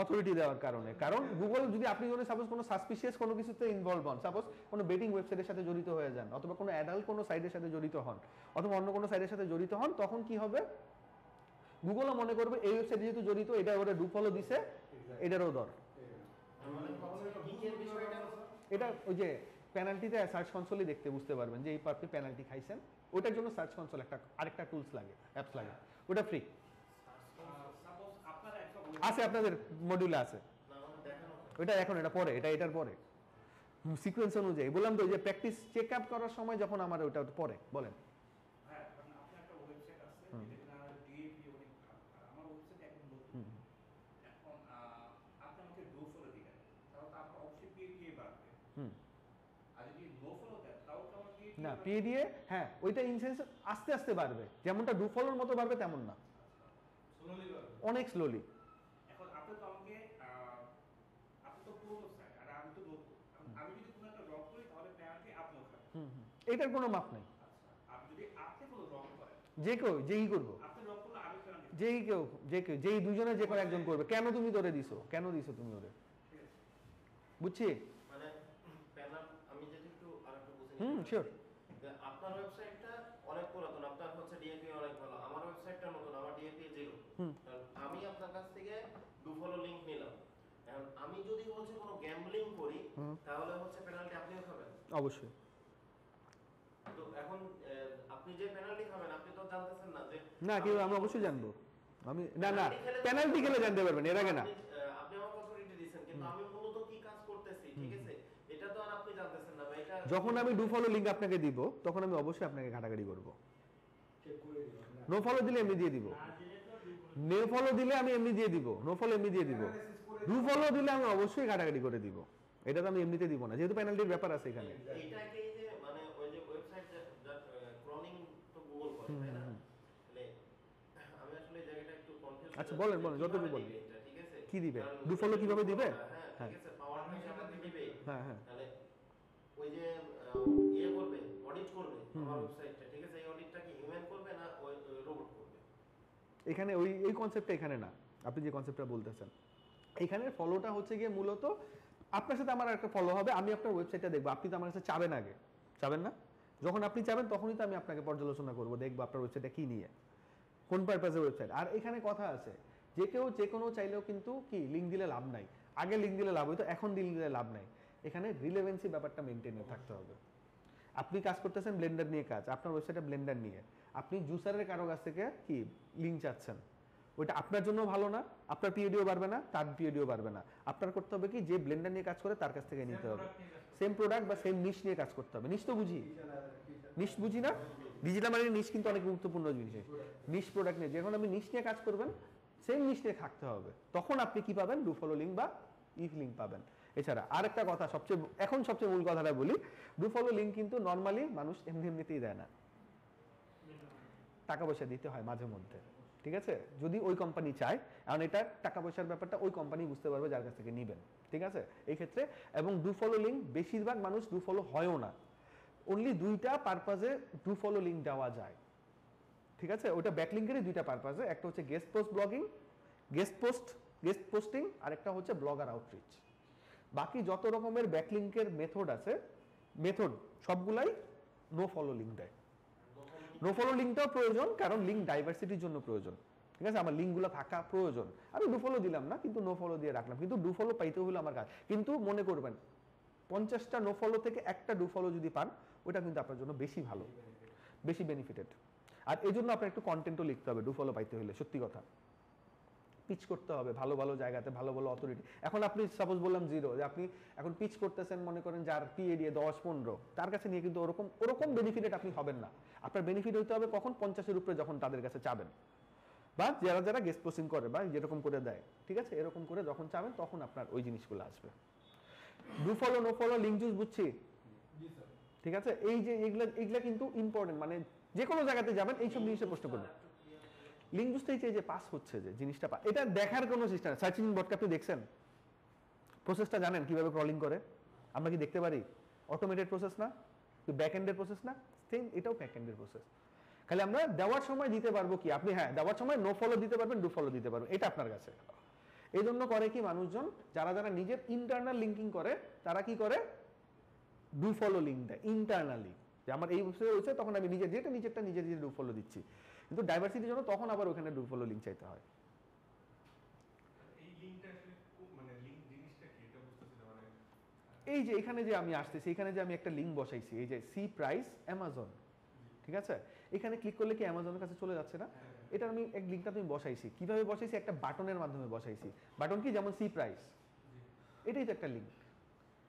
A: অথরিটি দেওয়ার কারণে। কারণ গুগল যদি আপনি যদি সাপোজ কোনো সাসপিশিয়াস কোনো কিছুতে ইনভলভ হন, সাপোজ কোনো বেটিং ওয়েবসাইটের সাথে জড়িত হয়ে যান, অথবা কোনো অ্যাডাল্ট কোনো সাইটের সাথে জড়িত হন, অথবা অন্য কোনো সাইটের সাথে জড়িত হন, তখন কি হবে, গুগলও মনে করবে এই ওয়েবসাইটে যেহেতু জড়িত, এটা ওরা ডু ফলো দিছে, এটারও দর।
B: মানে কিকের বিষয়টা
A: এটা ওই যে পেনাল্টিতে সার্চ কনসোলে দেখতে বুঝতে পারবেন যে এই আপনি পেনাল্টি খাইছেন, ওটার জন্য সার্চ কনসোল একটা আরেকটা টুলস লাগে, অ্যাপস লাগে, ওটা ফ্রি আছে, আপনাদের মডিউলে আছে।
B: না মানে দেখানো হয়।
A: ওটা এখন, এটা পরে, এটা এটার পরে সিকোয়েন্স অনুযায়ী বললাম তো, যে প্র্যাকটিস চেক আপ করার সময় যখন আমার ওটা পরে বলেন।
D: হ্যাঁ, কারণ আপনার একটা ওয়েবসাইট আছে যেটা ডিএপি অনেক ভালো। আর আমার ওয়েবসাইট এখন নতুন।
A: হুম।
D: এখন আপনি আমাকে ডো ফলো দিবেন, তাহলে তো আপনার অবশ্যই পিএডিএ বাড়বে।
A: হুম।
D: আর যদি নো ফলো দেন, তাও তো আমার পিএডিএ
A: না, পিএডিএ হ্যাঁ ওইটা ইনসেন্স আস্তে আস্তে বাড়বে, যেমনটা ডু ফলোর মতো বাড়বে তেমন না, অনেক স্লোলি।
D: এখন আপনি তো আমাকে আপনি তো পুরনো সাইট আর আমি তো নতুন। আমি যদি কোনো একটা রং করি তাহলে পেনাল্টি আপনিও খাবেন।
A: হুম হুম, এটার কোনো মাপ নেই,
D: আচ্ছা, আপনি যদি আপনি কোনো রং করেন,
A: যে কেউ যেই করবো,
D: আপনি রং করলে আমি পেনাল্টি
A: যেই দুজনে যে কোনো একজন করবে। কেন তুমি ধরে দিছো, কেন দিছো তুমি ওরে,
D: ঠিক আছে।
A: বুঝছি?
B: মানে প্যানাল আমি যদি একটু আরেকটু বুঝে নিতে
A: হুম,
B: পারি।
A: sure.
B: যে আপনার ওয়েবসাইটটা অনেক পুরাতন, আপনার হচ্ছে ডিএপি অনেক ভালো, আমার ওয়েবসাইটটা নতুন, আমার ডিএপি 0।
A: হুম।
B: আমি আপনার কাছ থেকে ডু ফলো লিংক নিলাম, এখন আমি যদি হচ্ছে কোনো গ্যাম্বলিং করি
A: হুম।
B: তাহলে হচ্ছে পেনাল্টি আপনিও খাবেন।
A: অবশ্যই
B: তো এখন আপনি যে পেনাল্টি খাবেন আপনি তো জানতেছেন না যে
A: না, কেউ আমি অবশ্যই জানবো, আমি না পেনাল্টি খেলে জানতে পারবেন, এর আগে না।
B: আপনি আমাকে অথরিটি দিয়েছেন কিন্তু আমি মূলত কি কাজ করতেছি, ঠিক আছে, এটা তো আর আপনি জানতেছেন না বা এটা
A: যখন আমি ডু ফলো লিংক আপনাকে দিব তখন আমি অবশ্যই আপনাকে ঘাটাঘাটি করব।
C: চেক করে দিও
A: নো ফলো দিলে এমনি দিয়ে দিব, নো ফলো দিলে আমি এমনি দিয়ে দিব, নো ফলো এমনি দিয়ে দিব, ডু ফলো দিলে আমি অবশ্যই ঘাটাঘাটি করে দিব, এটা তো আমি এমনিতে দিব না, যেহেতু পেনাল্টির ব্যাপার আছে এখানে।
B: এইটাকে যে মানে ওই যে ওয়েবসাইট ক্রলিং তো গুগল করে তাই না, তাহলে আমি আসলে এই জায়গাটা একটু কনফিউজ।
A: আচ্ছা বলেন যতটুকু বলেন,
B: ঠিক আছে,
A: কি দিবে, ডু ফলো কিভাবে দিবে?
B: হ্যাঁ ঠিক আছে, পাওয়ার আমাকে দিবে।
A: হ্যাঁ হ্যাঁ,
B: তাহলে ওই যে ইয়ে করবে, অডিট করবে আমার ওয়েবসাইটটা, ঠিক আছে, এই অডিটটা কি হিউম্যান করবে না ওই রোবট করবে?
A: এখানে ওই এই কনসেপ্টটা এখানে না, আপনি যে কনসেপ্টটা বলতেছেন এখানে ফলোটা হচ্ছে গিয়ে মূলত আপনার সাথে আমার একটা ফলো হবে, আমি আপনার ওয়েবসাইটটা দেখবো, আপনি তো আমার কাছে চাবেন আগে, চাবেন না? যখন আপনি চাবেন তখনই তো আমি আপনাকে পর্যালোচনা করবো, দেখবো আপনার ওয়েবসাইটটা কি নিয়ে, কোন পারপাসের ওয়েবসাইট। আর এখানে কথা আছে যে কেউ যে কোনো চাইলেও কিন্তু কি লিঙ্ক দিলে লাভ নাই, আগে লিঙ্ক দিলে লাভ হইতো, এখন লিঙ্ক দিলে লাভ নাই। এখানে রিলেভেন্সি ব্যাপারটা মেনটেন থাকতে হবে। আপনি কাজ করতেছেন ব্লেন্ডার নিয়ে কাজ, আপনার ওয়েবসাইটে ব্লেন্ডার নিয়ে, আপনি জুসারের কারো কাছ থেকে কি লিঙ্ক চাচ্ছেন, ওইটা আপনার জন্য ভালো না, আপনার পিএডিও বাড়বে না, তার পিএডিও বাড়বে না। আপনার করতে হবে কি যে ব্লেন্ডার নিয়ে কাজ করে তার কাছ থেকে নিতে হবে, সেম প্রোডাক্ট বা সেম নিশ নিয়ে কাজ করতে হবে। নিশ তো বুঝি, নিশ বুঝি না, ডিজিটাল মার্কেটিং নিশ কিন্তু অনেক গুরুত্বপূর্ণ জিনিস। নিশ প্রোডাক্ট নিয়ে যখন আপনি নিশ নিয়ে কাজ করবেন, সেম নিশ নিয়ে থাকতে হবে, তখন আপনি কি পাবেন, ডু ফলো লিঙ্ক বা ইফ লিঙ্ক পাবেন। এছাড়া আরেকটা কথা, সবচেয়ে মূল কথাটা বলি, ডু ফলো লিঙ্ক কিন্তু নর্মালি মানুষ এমনিতেই দেয় না, টাকা পয়সা দিতে হয় মাঝে মধ্যে, ঠিক আছে, যদি ওই কোম্পানি চায়, কারণ এটা টাকা পয়সার ব্যাপারটা ওই কোম্পানি বুঝতে পারবে যার কাছ থেকে নেবেন, ঠিক আছে এই ক্ষেত্রে। এবং ডু ফলো লিঙ্ক বেশিরভাগ মানুষ ডু ফলো হয়ও না, অনলি দুইটা পারপাজে ডু ফলো লিঙ্ক দেওয়া যায়, ঠিক আছে। ওটা ব্যাকলিঙ্কেরই দুইটা পারপাজে, একটা হচ্ছে guest post blogging, guest posting, আর একটা হচ্ছে ব্লগার আউটরিচ। বাকি যত রকমের ব্যাকলিঙ্কের মেথড আছে, মেথড সবগুলাই নো ফলো লিঙ্ক দেয়। নো ফলো লিঙ্কটাও প্রয়োজন, কারণ লিঙ্ক ডাইভার্সিটির জন্য প্রয়োজন, ঠিক আছে, আমার লিঙ্কগুলো থাকা প্রয়োজন। আমি ডু ফলো দিলাম না, কিন্তু নো ফলো দিয়ে রাখলাম, কিন্তু ডু ফলো পাইতে হলো আমার কাজ। কিন্তু মনে করবেন 50টা নো ফলো থেকে একটা ডু ফলো যদি পান, ওটা কিন্তু আপনার জন্য বেশি ভালো, বেশি বেনিফিটেড। আর এই জন্য আপনার একটু কন্টেন্টও লিখতে হবে ডু ফলো পাইতে হলে, সত্যি কথা পিচ করতে হবে ভালো ভালো জায়গাতে, ভালো ভালো অথরিটি। এখন আপনি সাপোজ বললাম 0, যে আপনি এখন পিচ করতেছেন, মনে করেন যার পিএডিএ 10-15, তার কাছে নিয়ে কিন্তু ওরকম বেনিফিটেড আপনি হবেন না। আপনার বেনিফিট হইতে হবে কখন, 50-এর উপরে যখন তাদের কাছে চাবেন, বা যারা গেস্ট পোস্টিং করে বা যেরকম করে দেয়, ঠিক আছে, এরকম করে যখন চাবেন তখন আপনার ওই জিনিসগুলো আসবে। Do follow no follow link juice বুঝছি, ঠিক আছে। এই যে এগুলা কিন্তু ইম্পর্টেন্ট, মানে যে কোনো জায়গাতে যাবেন এইসব জিনিসের প্রশ্ন করবেন। লিঙ্ক জুসটাই যে পাস হচ্ছে, যে জিনিসটা এটা দেখার কোনো সিস্টেম, সার্চ ইঞ্জিন বোর্ডকে আপনি দেখছেন, প্রসেসটা জানেন কিভাবে ক্রলিং করে, আমরা কি দেখতে পারি? অটোমেটেড প্রসেস না, ব্যাক এন্ডের প্রসেস না, সেম এটাও ব্যাক এন্ডের প্রসেস। খালি আমরা দেওয়ার সময় দিতে পারবো কি, আপনি হ্যাঁ দেওয়ার সময় নো ফলো দিতে পারবেন, ডু ফলো দিতে পারবেন, এটা আপনার কাছে। এই জন্য করে কি মানুষজন, যারা নিজের ইন্টারনাল লিঙ্কিং করে, তারা কি করে, ডু ফলো লিঙ্ক দেয় ইন্টারনালি, যে আমার এই ওয়েবসাইট হচ্ছে, তখন আমি নিজেরটা নিজে ডু ফলো দিচ্ছি। কিন্তু ডাইভার্সিটির জন্য তখন আবার ওখানে ডু ফলো লিঙ্ক চাইতে হয়।
E: এই লিংকটা আসলে মানে লিংক জিনিসটা কি এটা বুঝতেছি না, মানে
A: এই যে এখানে যে আমি আসতেছি, এখানে যে আমি একটা লিঙ্ক বসাইছি, এই যে সি প্রাইস অ্যামাজন, ঠিক আছে, এখানে ক্লিক করলে কি অ্যামাজনের কাছে চলে যাচ্ছে না? এটা আমি এক লিঙ্কটা তুমি বসাইছি, কিভাবে বসাইছি, একটা বাটনের মাধ্যমে বসাইছি। বাটন কি, যেমন সি প্রাইস, এটাই তো একটা লিঙ্ক।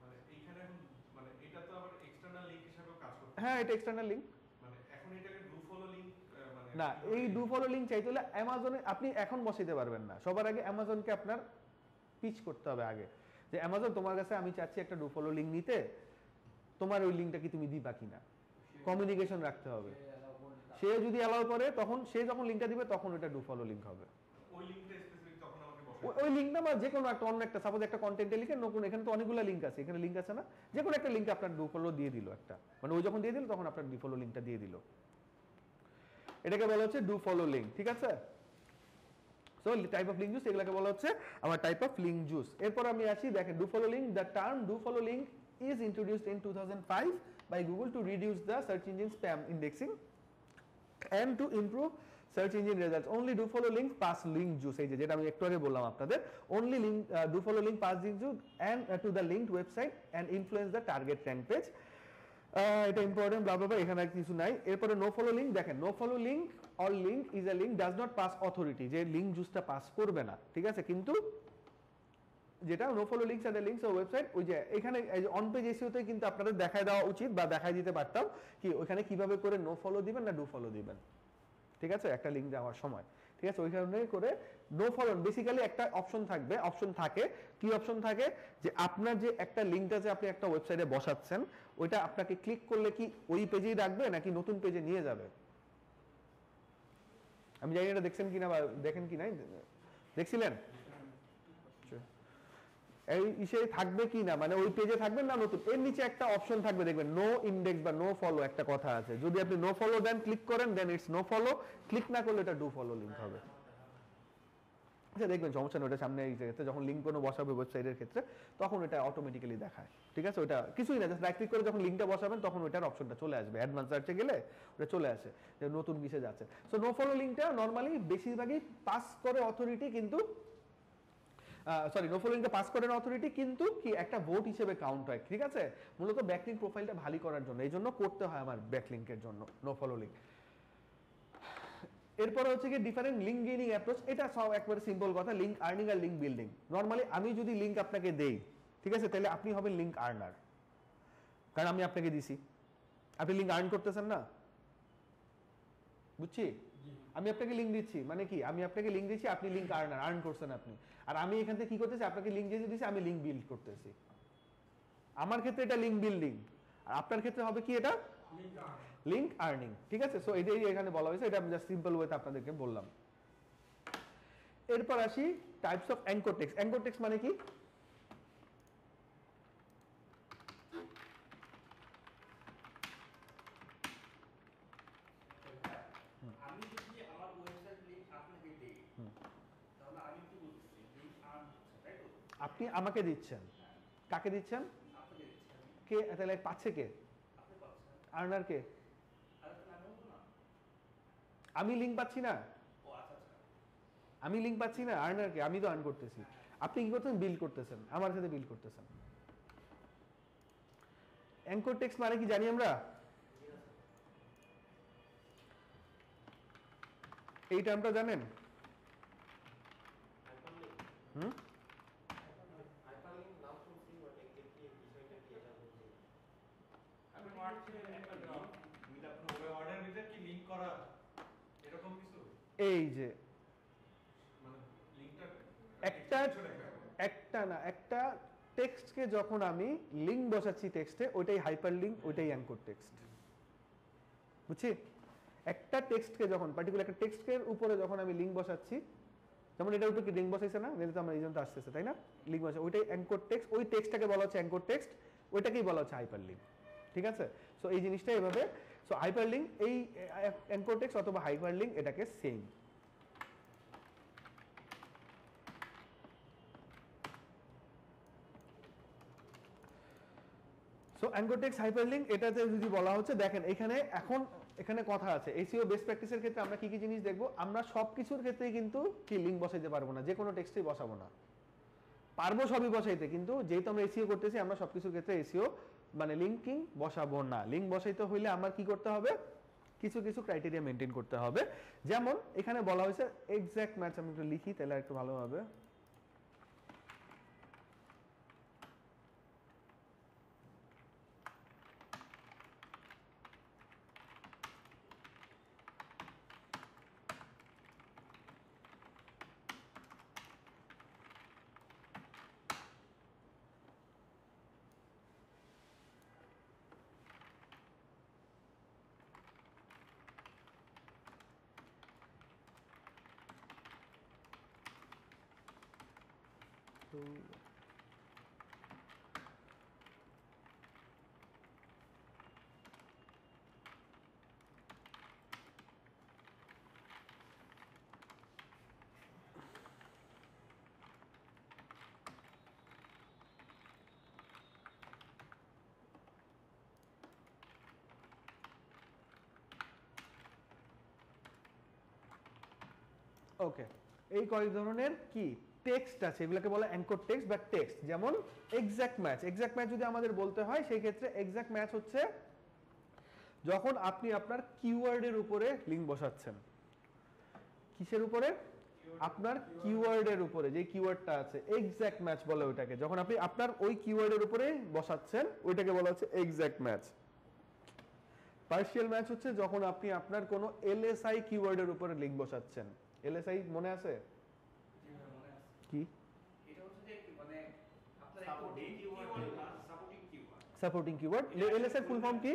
E: মানে এইখানে এখন মানে এটা তো আবার এক্সটারনাল লিংক হিসেবে কাজ করবে।
A: হ্যাঁ, এটা এক্সটার্নাল লিঙ্ক।
E: মানে এখন এটাকে ডু ফলো লিংক মানে
A: না, এই ডু ফলো লিঙ্ক চাইতে হলে অ্যামাজনে আপনি এখন বসাইতে পারবেন না, সবার আগে অ্যামাজনকে আপনার পিচ করতে হবে আগে, যে অ্যামাজন তোমার কাছে আমি চাচ্ছি একটা ডু ফলো লিঙ্ক নিতে, তোমার ওই লিঙ্কটা কি তুমি দিবা কিনা, কমিউনিকেশন রাখতে হবে। সে যদি অ্যালাউ করে, তখন সে যখন লিঙ্কটা দিবে তখন ওটা ডু ফলো লিঙ্ক হবে।
E: ওই লিংকটা স্পেসিফিক তখন আমাকে বসাই
A: ওই লিঙ্কটা বা যে কোনো একটা অন্য একটা, সাপোজ একটা কন্টেন্টে লিখে নতুন, এখানে তো অনেকগুলো লিঙ্ক আছে, এখানে লিঙ্ক আছে না, যে কোনো একটা লিঙ্ক আপনার ডু ফলো দিয়ে দিল একটা, মানে ওই যখন দিয়ে দিল তখন আপনার ডু ফলো লিঙ্কটা দিয়ে দিল, এটাকে বলা হচ্ছে ডু ফলো লিঙ্ক, ঠিক আছে। So type of link juice, এগুলোকে বলা হচ্ছে আমার টাইপ অফ লিঙ্ক জুস। এরপর আমি আসি, দেখেন do follow link, the term do follow link is introduced in 2005 by Google to reduce the search engine spam indexing and to improve search engine results. Only do follow link pass link juice, এই যে যেটা আমি একটু আগে বললাম আপনাদের, only link do follow link pass link juice and to the linked website and influence the target rank page. এটা important, blah blah blah, এখানে আর কিছু নাই। এরপরে নো ফলো লিঙ্ক, দেখেন no follow link or link is a link does not pass authority, যে link জুসটা pass করবে না, ঠিক আছে। কিন্তু যেটা no follow links and links of website, ওই যে এখানে অন পেজ এসইওতে কিন্তু আপনাদের দেখায় দেওয়া উচিত বা দেখাই দিতে পারতাম কি ওইখানে কিভাবে করে নো ফলো দিবেন না ডু ফলো দিবেন, ঠিক আছে, একটা লিঙ্ক দেওয়ার সময়, ঠিক আছে। ওই কারণে করে নো ফলো বেসিক্যালি একটা অপশন থাকবে, অপশন থাকে, কি অপশন থাকে, যে আপনার যে একটা লিঙ্কটা যে আপনি একটা ওয়েবসাইটে বসাচ্ছেন, ওইটা আপনাকে ক্লিক করলে কি ওই পেজেই রাখবে নাকি নতুন পেজে নিয়ে যাবে। আমি জানি এটা দেখছেন কিনা বা দেখেন কি নাই, দেখছিলেন? এই ইসে থাকবে কি না, মানে ওই পেজে থাকবেন না নতুন, এর নিচে একটা অপশন থাকবে দেখবেন নো ইন্ডেক্স বা নো ফলো একটা কথা আছে, যদি আপনি নো ফলো দেন ক্লিক করেন দেন ইটস নো ফলো, ক্লিক না করলে এটা ডু ফলো লিংক হবে। আচ্ছা দেখবেন সমস্যা নেই, ওটা সামনে এই ক্ষেত্রে যখন লিঙ্ক কোনো বসাবে ওয়েবসাইটের ক্ষেত্রে তখন এটা অটোমেটিক্যালি দেখায়, ঠিক আছে? ওটা কিছুই না, জাস্ট রাইট ক্লিক করে যখন লিঙ্কটা বসাবেন তখন ওটার অপশনটা চলে আসবে, অ্যাডভান্স সার্চে গেলে ওটা চলে আসে যে নতুন মেসেজ আছে। সো নো ফলো লিঙ্কটা নর্মালি বেশিরভাগই পাস করে অথরিটি, কিন্তু সরি নো ফলো লিঙ্কটা পাস করেন অথরিটি, কিন্তু কি একটা ভোট হিসেবে কাউন্ট হয়, ঠিক আছে? মূলত ব্যাকলিঙ্ক প্রোফাইলটা ভালো করার জন্য, এই জন্য করতে হয় আমার ব্যাকলিঙ্কের জন্য নো ফলো লিঙ্ক। এরপরে হচ্ছে কি ডিফারেন্ট লিঙ্ক গেইনিং অ্যাপ্রোচ, এটা সব একবারে সিম্পল কথা, লিঙ্ক আর্নিং আর লিঙ্ক বিল্ডিং। নর্মালি আমি যদি লিঙ্ক আপনাকে দেই, ঠিক আছে, তাহলে আপনি হবেন লিঙ্ক আর্নার, কারণ আমি আপনাকে দিছি, আপনি লিঙ্ক আর্ন করতেছেন না, বুঝছি? আমি আপনাকে লিঙ্ক দিচ্ছি মানে কি, আমি আপনাকে লিঙ্ক দিচ্ছি, আপনি লিঙ্ক আর্নার, আর্ন করছেন আপনি, আর আমি এখান থেকে কি করতেছি, আপনাকে লিঙ্ক দিয়ে দিচ্ছি, আমি লিঙ্ক বিল্ড করতেছি। আমার ক্ষেত্রে এটা লিঙ্ক বিল্ডিং, আর আপনার ক্ষেত্রে হবে কি এটা লিঙ্ক আর্নিং, ঠিক আছে? সো এটাই এখানে বলা হয়েছে, এটা আমি জাস্ট সিম্পল ওয়েতে আপনাদেরকে বললাম। এরপর আসি types of anchor text. Anchor text মানে কি?
D: আমি যদি আমার ওয়েবসাইট লিংক আপনাকে দেই, তাহলে আমি কি বলতেছি লিংক আর্ন হচ্ছে, তাই তো?
A: আপনি আমাকে দিচ্ছেন, কাকে দিচ্ছেন?
D: আপনাকে দিচ্ছি আমি,
A: কে তাহলে পাচ্ছে কে?
D: আপনি পাচ্ছেন,
A: আর্নার কে?
D: আর একটা আমি বলবো না।
A: আমি লিঙ্ক পাচ্ছি না,
D: ও আচ্ছা আচ্ছা,
A: আমি লিঙ্ক পাচ্ছি না, আর্নার কে? আমি তো আর্ন করতেছি, আপনি কি করতেছেন? বিল করতেছেন, আমার সাথে বিল করতেছেন। অ্যাঙ্কর টেক্সট মানে কি জানি আমরা? এই টার্মটা জানেন? হুম,
B: হাইপারলিংক নাম শুনছি, বাট এক্স্যাক্টলি বিষয়টা কি এটা বুঝি না।
E: আপনি হোয়াটসঅ্যাপে একটা লিংক উইথ আপনার ওয়েব অর্ডার উইথ কি লিংক করা এরকম কিছু,
A: এই যে
E: মানে লিংকটা
A: একটা টেক্সটকে যখন আমি লিঙ্ক বসাচ্ছি টেক্সটে, ওইটাই হাইপার লিঙ্ক, ওইটাই অ্যাঙ্কর টেক্সট, বুঝছি? একটা টেক্সটকে যখন পার্টিকুলার একটা টেক্সটের উপরে যখন আমি লিঙ্ক বসাচ্ছি, যেমন এটা উপরে কি লিঙ্ক বসাইছে না, তো আমরা এই জন্য আসতেছে, তাই না? লিঙ্ক বসে ওইটাই অ্যাঙ্কর টেক্সট, ওই টেক্সটটাকে বলা হচ্ছে অ্যাঙ্কর টেক্সট, ওইটাকেই বলা হচ্ছে হাইপার লিঙ্ক, ঠিক আছে? সো এই জিনিসটা এভাবে, সো হাইপার লিঙ্ক এই অ্যাঙ্কর টেক্সট অথবা হাইপার লিঙ্ক এটাকে same. So anchor text hyperlink এটাতে যদি বলা হচ্ছে, দেখেন এখানে কথা আছে, এসইও বেস্ট প্র্যাকটিসের ক্ষেত্রে আমরা কি কি জিনিস দেখবো, আমরা সবকিছুর ক্ষেত্রেই কিন্তু কি লিঙ্ক বসাইতে পারবো না, যে কোনো টেক্সটেই বসাবো না, পারবো সবই বসাইতে, কিন্তু যেহেতু আমরা এসইও করতেছি আমরা সবকিছুর ক্ষেত্রে এসইও মানে লিঙ্কিং বসাবো না। লিঙ্ক বসাইতে হইলে আমার কি করতে হবে, কিছু কিছু ক্রাইটেরিয়া মেনটেন করতে হবে। যেমন এখানে বলা হয়েছে এক্সাক্ট ম্যাচ, আমি একটু লিখি তাহলে একটু ভালো হবে। তো ওকে, এই কয়েক ধরনের কি টেক্সট আছে, এগুলোকে বলে অ্যাঙ্কর টেক্সট বা টেক্সট। যেমন এক্সাক্ট ম্যাচ, এক্সাক্ট ম্যাচ যদি আমাদের বলতে হয় সেই ক্ষেত্রে এক্সাক্ট ম্যাচ হচ্ছে যখন আপনি আপনার কিওয়ার্ডের উপরে লিঙ্ক বসাচ্ছেন। কিসের উপরে? আপনার কিওয়ার্ডের উপরে, যে কিওয়ার্ডটা আছে এক্সাক্ট ম্যাচ বলে ওইটাকে, যখন আপনি আপনার ওই কিওয়ার্ডের উপরে বসাচ্ছেন ওইটাকে বলা হচ্ছে এক্সাক্ট ম্যাচ। পার্শিয়াল ম্যাচ হচ্ছে যখন আপনি আপনার কোনো এলএসআই কিওয়ার্ডের উপরে লিঙ্ক বসাচ্ছেন। এলএসআই মনে আছে কি?
D: এটা হচ্ছে যে মানে আপনার একটা মেইন কিওয়ার্ড না, supporting keyword.
A: Supporting keyword. LSI full form কি?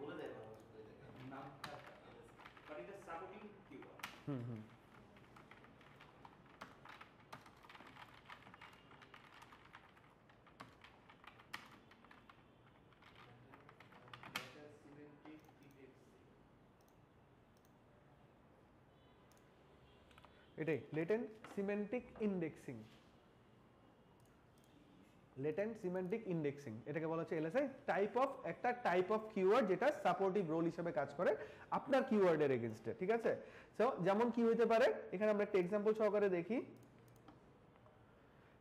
B: বলে দেয়
D: নামটা বাট এটা সাপোর্টিং কিওয়ার্ড।
A: হুম হুম। এটাই latent semantic indexing. Latent semantic indexing এটাকে বলা হচ্ছে এলএসআই, একটা টাইপ অফ কিওয়ার্ড যেটা সাপোর্টিভ রোল হিসেবে কাজ করে আপনার কিওয়ার্ডের এগেইনস্টে, ঠিক আছে? সো যেমন কি হইতে পারে, এখানে আমরা একটা এক্সাম্পল সহকারে দেখি।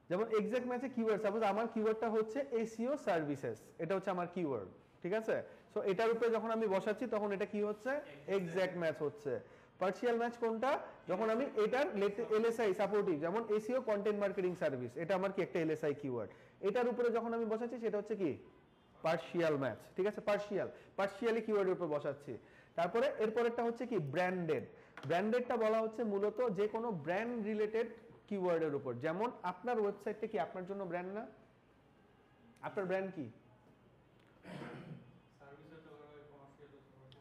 A: যেমন এক্সাক্ট ম্যাচে কিওয়ার্ড, সাপোজ আমার কিওয়ার্ডটা হচ্ছে এসইও সার্ভিসেস, এটা হচ্ছে আমার কিওয়ার্ড, ঠিক আছে? সো এটার উপরে যখন আমি বসাচ্ছি তখন এটা কি হচ্ছে, এক্সাক্ট ম্যাচ হচ্ছে। পার্শিয়াল ম্যাচ কোনটা, যখন আমি এটার এলএসআই সাপোর্টিভ, যেমন এসইও কন্টেন্ট মার্কেটিং সার্ভিস, এটা আমার কি একটা এলএসআই কিওয়ার্ড, এটার উপরে যখন আমি বসাচ্ছি সেটা হচ্ছে কি পার্শিয়াল ম্যাচ, ঠিক আছে? পার্শিয়ালি কিওয়ার্ডের উপর বসাচ্ছি। তারপরে এরপরেরটা হচ্ছে কি ব্র্যান্ডেড। ব্র্যান্ডেডটা বলা হচ্ছে মূলত যে কোনো ব্র্যান্ড রিলেটেড কিওয়ার্ডের উপর। যেমন আপনার ওয়েবসাইটটা কি আপনার জন্য ব্র্যান্ড না? আপনার ব্র্যান্ড কি?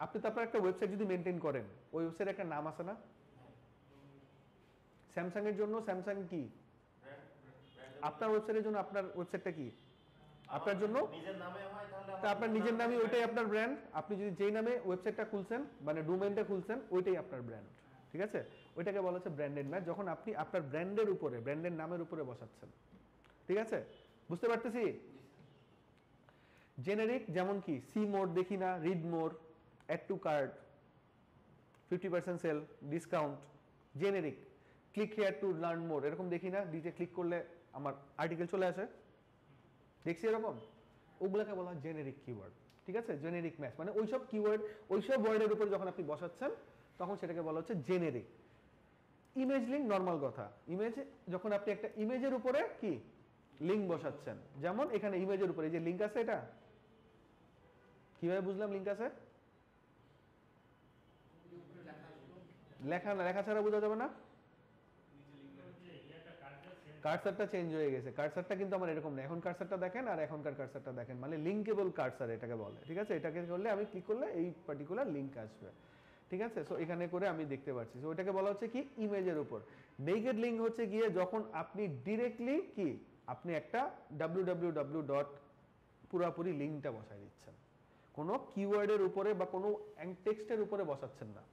A: আপনি তো আপনার একটা ওয়েবসাইট যদি মেনটেন করেন, ওই ওয়েবসাইটে একটা নাম আছে না? স্যামসাং এর জন্য স্যামসাং কি আপনার ওয়েবসাইটের জন্য আপনার ওয়েবসাইটটা কি আপনার জন্য
B: নিজের নামে হয়, তাহলে
A: তা আপনার নিজের নামই ওইটাই আপনার ব্র্যান্ড। আপনি যদি যেই নামে ওয়েবসাইটটা খুলছেন মানে ডোমেইনটা খুলছেন ওইটাই আপনার ব্র্যান্ড, ঠিক আছে? ওইটাকে বলা হচ্ছে ব্র্যান্ডেড ম্যাচ, যখন আপনি আপনার ব্র্যান্ডের উপরে, ব্র্যান্ডের নামের উপরে বসাচ্ছেন, ঠিক আছে? বুঝতে পারতেছি? জেনারিক যেমন কি সি মোর দেখি না, read more, add to cart, 50% sale, discount. Generic click here to learn more, এরকম দেখি না, ডিতে ক্লিক করলে আমার আর্টিকেল চলে আসে, দেখছি এরকম, ওগুলোকে বলা হয় জেনেরিক কিওয়ার্ড, ঠিক আছে? জেনেরিক ম্যাচ মানে ওইসব কিওয়ার্ড, ওইসব ওয়ার্ডের উপর যখন আপনি বসাচ্ছেন তখন সেটাকে বলা হচ্ছে জেনেরিক। ইমেজ লিঙ্ক নর্মাল কথা, ইমেজ যখন আপনি একটা ইমেজের উপরে কি লিঙ্ক বসাচ্ছেন, যেমন এখানে ইমেজের উপরে যে লিঙ্ক আছে, এটা কিভাবে বুঝলাম লিঙ্ক আছে? লেখা ছাড়া বোঝা যাবে না। কার্সারটা চেঞ্জ হয়ে গেছে, কার্সারটা কিন্তু আমার এরকম না, এখন কার্সারটা দেখেন আর এখনকার কার্সারটা দেখেন, মানে লিঙ্কেবল কার্সার এটাকে বলে, ঠিক আছে? এটাকে করলে আমি ক্লিক করলে এই পার্টিকুলার লিঙ্ক আসবে, ঠিক আছে? সো এখানে করে আমি দেখতে পাচ্ছি। সো এটাকে বলা হচ্ছে কি ইমেজের উপর। নেকেড লিঙ্ক হচ্ছে গিয়ে যখন আপনি ডিরেক্টলি কি আপনি একটা www. পুরাপুরি লিঙ্কটা বসায় দিচ্ছেন, কোনো কিওয়ার্ডের উপরে বা কোনো টেক্সটের উপরে বসাচ্ছেন না,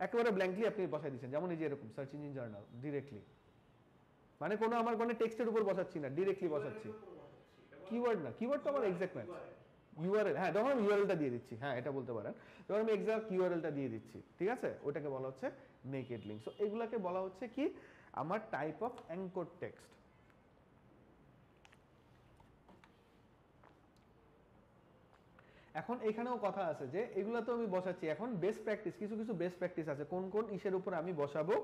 A: একেবারে ব্ল্যাঙ্কলি আপনি বসাই দিচ্ছেন। যেমন এই যে এরকম সার্চ ইঞ্জিন জার্নাল ডিরেক্টলি, মানে কোনো আমার কোনো টেক্সটের উপর বসাচ্ছি না, ডিরেক্টলি বসাচ্ছি। কিওয়ার্ড না, কিওয়ার্ড তো আমার এক্সাক্ট ম্যাচ, ইউআরএল, হ্যাঁ যখন আমি ইউআরএলটা দিয়ে দিচ্ছি, হ্যাঁ এটা বলতে পারেন, যখন আমি এক্সাক্ট ইউআরএলটা দিয়ে দিচ্ছি, ঠিক আছে? ওটাকে বলা হচ্ছে নেকেড লিঙ্ক। সো এগুলাকে বলা হচ্ছে কি আমার টাইপ অফ অ্যাঙ্কর টেক্সট। এখন এখানেও কথা আছে যে এগুলা তো আমি বসাচ্ছি, এখন বেস্ট প্র্যাকটিস, কিছু বেস্ট প্র্যাকটিস আছে কোন কোন ইসের উপর আমি বসাবো।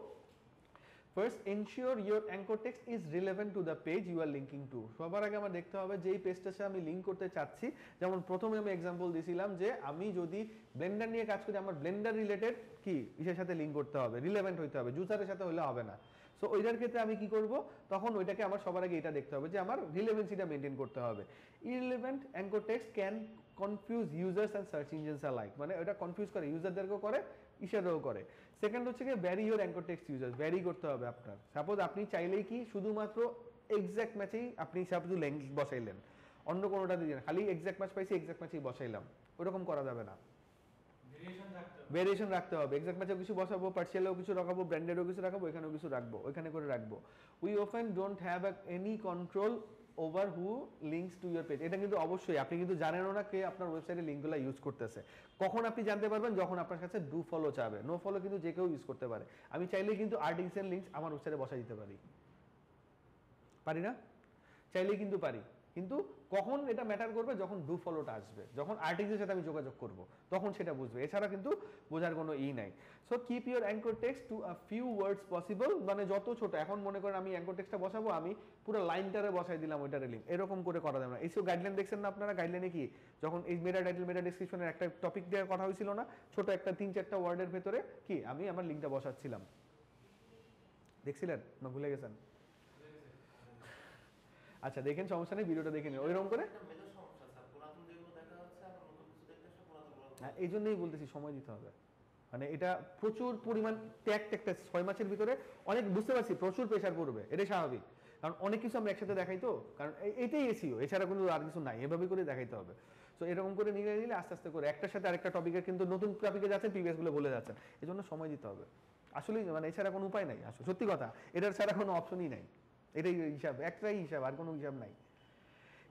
A: First, ensure your anchor text is relevant to the page you are linking to. সবার আগে আমার দেখতে হবে যে এই পেজটাতে আমি লিঙ্ক করতে চাচ্ছি। যেমন প্রথমে আমি এক্সাম্পল দিয়েছিলাম যে আমি যদি ব্লেন্ডার নিয়ে কাজ করি, আমার ব্লেন্ডার রিলেটেড কি ইসের সাথে লিঙ্ক করতে হবে, রিলেভেন্ট হইতে হবে, জুসারের সাথে হলে হবে না। সো ওইটার ক্ষেত্রে আমি কি করব, তখন ওইটাকে আমার সবার আগে এটা দেখতে হবে যে আমার রিলেভেন্সিটা মেনটেন করতে হবে। Irrelevant anchor text can confuse users and search engines alike, মানে ওটা কনফিউজ করে, ইউজারদেরকেও করে, ইশারেও করে। সেকেন্ড হচ্ছে কি vary your anchor text users, vary করতে হবে আপনার। সাপোজ আপনি চাইলেই কি শুধুমাত্র এক্সাক্ট ম্যাচেই আপনি সাপোজ লেংথ বসাইলেন, অন্য কোনোটা দিলেন, খালি এক্সাক্ট ম্যাচ পাইছি এক্সাক্ট ম্যাচেই বসাইলাম, ওরকম করা যাবে না, ভেরিয়েশন রাখতে হবে। এক্সাক্ট ম্যাচেও কিছু বসাবো, পার্সিয়ালেও কিছু রাখবো, ব্র্যান্ডেডও কিছু রাখবো, এখানেও কিছু রাখবো, ওইখানে করে রাখবো। We often don't have any control over who links to your page. এটা কিন্তু অবশ্যই আপনি কিন্তু জানেনও না কে আপনার ওয়েবসাইটে লিঙ্কগুলো ইউজ করতেছে। কখন আপনি জানতে পারবেন, যখন আপনার কাছে ডু ফলো চাবে। নো ফলো কিন্তু যে কেউ ইউজ করতে পারে। আমি চাইলেই কিন্তু আর্টিকেলসের লিঙ্কস আমার ওয়েবসাইটে বসাই দিতে পারি না? চাইলেই কিন্তু পারি, কিন্তু কখন এটা ম্যাটার করবে, যখন ডু ফলোটা আসবে, যখন আর্টিকেলের সাথে আমি যোগাযোগ করব, তখন সেটা বুঝবে, এছাড়া কিন্তু বোঝার কোনো নাই। So keep your anchor text to a few words possible, মানে যত ছোট। এখন মনে করেন আমি অ্যাঙ্কর টেক্সটটা বসাবো, আমি পুরো লাইনটারে বসাই দিলাম ওইটারে লিঙ্ক, এরকম করে করা যাবে না। এসিও গাইডলাইন দেখছেন না আপনারা, গাইডলাইনে কি যখন এই মেটা টাইটেল মেটা ডেসক্রিপশনের একটা টপিক দেওয়ার কথা হয়েছিল না, ছোট একটা 3-4টা ওয়ার্ডের ভেতরে কি আমি আমার লিঙ্কটা বসাচ্ছিলাম, দেখছিলেন না ভুলে গেছেন? আচ্ছা দেখেন, সমস্যা নেই, ভিডিওটা দেখে নিন ওইরকম করে। এই জন্যই বলতেছি সময় দিতে হবে, মানে এটা প্রচুর পরিমাণ একটা 6 মাসের ভিতরে অনেক, বুঝতে পারছি প্রচুর প্রেশার পড়বে, এটাই স্বাভাবিক, কারণ অনেক কিছু আমরা একসাথে দেখাই তো, কারণ এইটাই এসইও, এছাড়া কোনো আর কিছু নাই, এভাবে করে দেখাইতে হবে। সো এরকম করে নিলে নিলে আস্তে আস্তে করে একটার সাথে আরেকটা টপিকের কিন্তু নতুন টপিকে যাচ্ছেন প্রিভিয়াস গুলো বলে যাচ্ছেন, এই জন্য সময় দিতে হবে আসলে, মানে এছাড়া কোনো উপায় নাই আসলে, সত্যি কথা এটার ছাড়া কোনো অপশনই নাই, এটাই হিসাব, একটাই হিসাব, আর কোনো হিসাব নাই।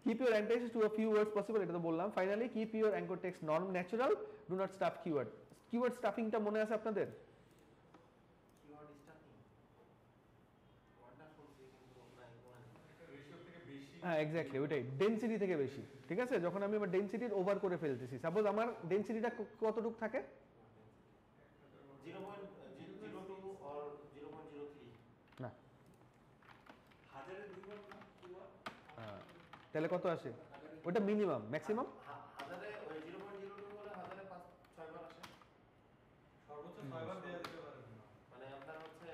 A: Keep your anchor text to a few words possible, এটা তো বললাম। Finally, keep your anchor text norm natural, do not stuff keyword. Keyword stuffing টা মনে আছে আপনাদের?
B: কিওয়ার্ড স্টাফিং ওয়ার্ডটা শুনছি কিন্তু নাই মনে নেই।
E: একটা রেশিও থেকে বেশি।
A: হ্যাঁ এক্স্যাক্টলি ওইটাই, ডেনসিটি থেকে বেশি, ঠিক আছে? যখন আমি আমার ডেনসিটির ওভার করে ফেলতেছি, সাপোজ আমার ডেনসিটিটা কতটুকু থাকে?
B: 0.02 or 0.03
A: না,
D: হাজারে দুইবার না কিওয়ার্ড
A: তাহলে কত আসে? ওটা মিনিমাম, ম্যাক্সিমাম
B: হাজারে ওই 0.02 হলে হাজারে 5-6 বার আসে।
E: সর্বোচ্চ 6 বার দেওয়া যেতে পারে।
B: মানে আপনার হচ্ছে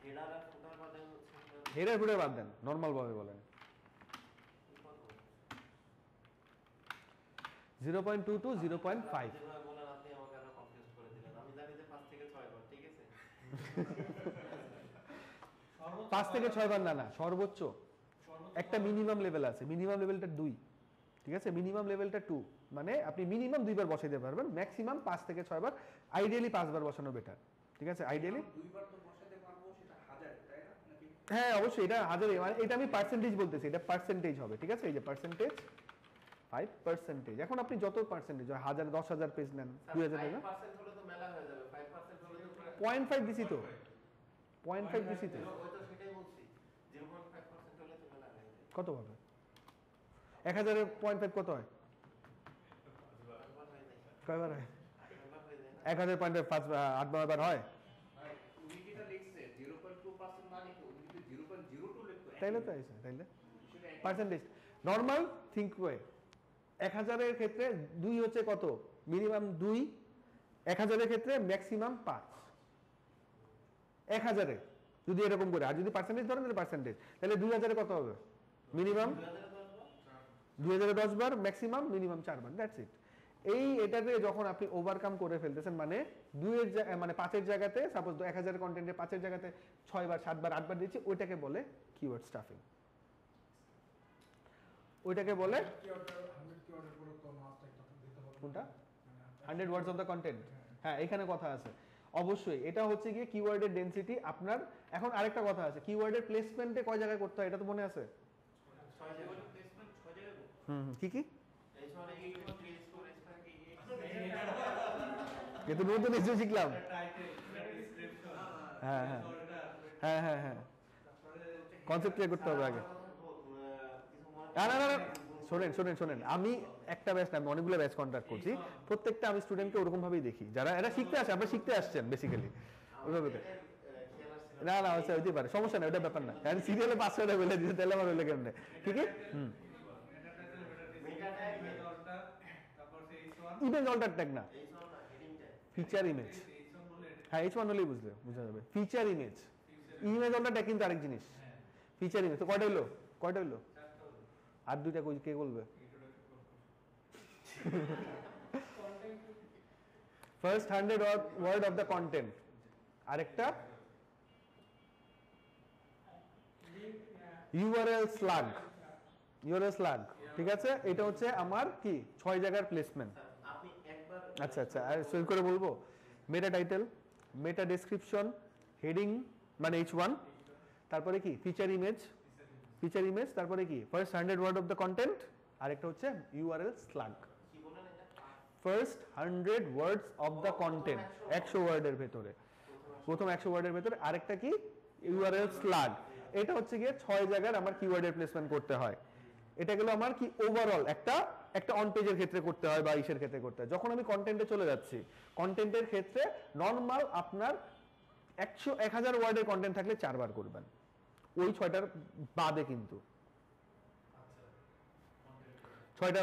B: হেডার আর ফুটার বাদে হচ্ছে
A: হেডার ফুটার বাদ দেন, নর্মাল ভাবে বলেন। 0.2 to 0.5।
B: যেভাবে বলেন আপনি আমাকে আরো কনফিউজ করে দিলেন। আমি জানি যে 5 থেকে 6 বার, ঠিক আছে?
A: 5 থেকে 6 বার না, সর্বোচ্চ একটা মিনিমাম লেভেল আছে, মিনিমাম লেভেলটা 2, ঠিক আছে? মিনিমাম লেভেলটা 2, মানে আপনি মিনিমাম 2 বার বসাইতে পারবেন, ম্যাক্সিমাম 5 থেকে 6 বার, আইডিয়ালি 5 বার বসানো বেটার, ঠিক আছে? আইডিয়ালি
D: দুইবার তো বসাতে পারবো, সেটা হাজারে, তাই না? নাকি
A: হ্যাঁ অবশ্যই, এটা হাজারে, মানে এটা আমি পার্সেন্টেজ বলতেছি, এটা পার্সেন্টেজ হবে, ঠিক আছে? এই যে পার্সেন্টেজ 5%, এখন আপনি যত পার্সেন্টেজ হয়, 1000 10,000 পেজ নেন, 2000 পেজ নেন,
B: 5% হলে তো মেলা হয়ে যাবে। 5% হলে তো পুরো
A: 0.5 দিছি তো, 0.5 দিছি তো,
B: ওই তো সেটাই বলছি। 0.5% হলে তো মেলা হয়ে যাবে।
A: কত হবে? 1000 এর 0.5 কত হয়?
B: একবার হয়ে যায়।
A: কয়বার হয়?
B: একবার হয়ে যায় না?
A: 1000 0.5 8 বার হয়,
D: উনি যেটা লিখছে 0.2% না লিখে উনি যদি 0.02 লিখতো
A: তাইলে তো আছে, তাইলে
D: সেটা একই।
A: Percentage normal think way. 1000 এর ক্ষেত্রে 2 হচ্ছে কত? মিনিমাম 2, 1000 এর ক্ষেত্রে ম্যাক্সিমাম 5। 1000 এ যদি এরকম করে, আর যদি পার্সেন্টেজ ধরেন তাহলে পার্সেন্টেজ, তাহলে 2000 এ কত হবে? Minimum 2000 A 10 bar, maximum minimum 4 bar, that's it. এটাতে যখন আপনি ওভারকাম করে ফেলতেছেন, মানে 2 এর মানে 5 এর জায়গাতে, সাপোজ 1000 কন্টেন্টে 5 এর জায়গাতে 6 বার 7 বার 8 বার দিচ্ছি, ওইটাকে বলে কিওয়ার্ড স্টাফিং, ওইটাকে বলে
C: কিওয়ার্ডের 100 কিওয়ার্ডের পরে তো মাস্ট একটা দিতে হবে।
A: কোনটা?
C: মানে
A: 100 ওয়ার্ডস অফ দ্য কন্টেন্ট, হ্যাঁ এখানে কথা আছে অবশ্যই। এটা হচ্ছে গিয়ে কিওয়ার্ডের ডেনসিটি আপনার। এখন আরেকটা কথা আছে, কিওয়ার্ডের প্লেসমেন্টে কয় জায়গায় করতে হয় এটা তো মনে আছে?
B: 6 জায়গায়।
D: প্লেসমেন্ট 6 জায়গায় করতে
A: কি কি?
B: এই সময় এই ক্রিয়েট করে থাকে
A: কিন্তু নতুন কিছু শিখলাম।
E: টাইটেল, ডেসক্রিপশন,
A: হ্যাঁ হ্যাঁ হ্যাঁ হ্যাঁ হ্যাঁ, কনসেপ্ট ক্লিয়ার করতে হবে আগে। না না না না, শোনেন শোনেন শোনেন, আমি একটা ব্যাচ না, আমি অনেকগুলো ব্যাচ কন্ট্যাক্ট করছি, প্রত্যেকটা আমি স্টুডেন্টকে ওরকম ভাবেই দেখি, যারা এরা শিখতে আসে, আপনারা শিখতে আসছেন বেসিক্যালি ওইভাবে। না না আচ্ছা হইতে পারে, সমস্যা নেই, ওটা ব্যাপার না, কারণ সিরিয়ালে 500টা বলে দিতে তাহলে আমার হইলে কেমনে, ঠিক আছে? ইমেজ অল্টার ট্যাগ না, ফিচার ইমেজ, হ্যাঁ H1 হলেই বোঝা যাবে। Feature image, image alter tag কিন্তু আরেক জিনিস, ফিচার ইমেজ। তো কয়টা হইলো? কয়টা হইলো? আর দুইটা কে বলবে? First 100 word of the content, আরেকটা ইউআরএল স্ল্যাগ, ইউআরএল স্ল্যাগ, ঠিক আছে? এটা হচ্ছে আমার কি 6 জায়গার প্লেসমেন্ট।
B: আপনি একবার
A: আচ্ছা আচ্ছা, আর সই করে বলবো, মেটা টাইটেল, মেটা ডেসক্রিপশন, হেডিং মানে H1, তারপরে কি ফিচার ইমেজ, ফিচার ইমেজ, তারপরে কি first 100 word of the content, আরেকটা হচ্ছে ইউআরএল স্ল্যাগ।
B: কি বলেন এটা?
A: First 100 words of the content, 100 ওয়ার্ডের ভেতরে, প্রথম 100 ওয়ার্ডের ভেতরে, আরেকটা কি ইউআরএল স্ল্যাগ। এটা হচ্ছে গিয়ে 6 জায়গার আমার কিওয়ার্ডের প্লেসমেন্ট করতে হয়। এটা গেল আমার কি ওভারঅল একটা অন পেজের ক্ষেত্রে করতে হয় বা ইসের ক্ষেত্রে করতে হয়। যখন আমি কন্টেন্টে চলে যাচ্ছি, কন্টেন্টের ক্ষেত্রে নর্মাল আপনার 1000 ওয়ার্ডের কন্টেন্ট থাকলে 4 বার করবেন, ওই 6টার বাদে, কিন্তু 6টা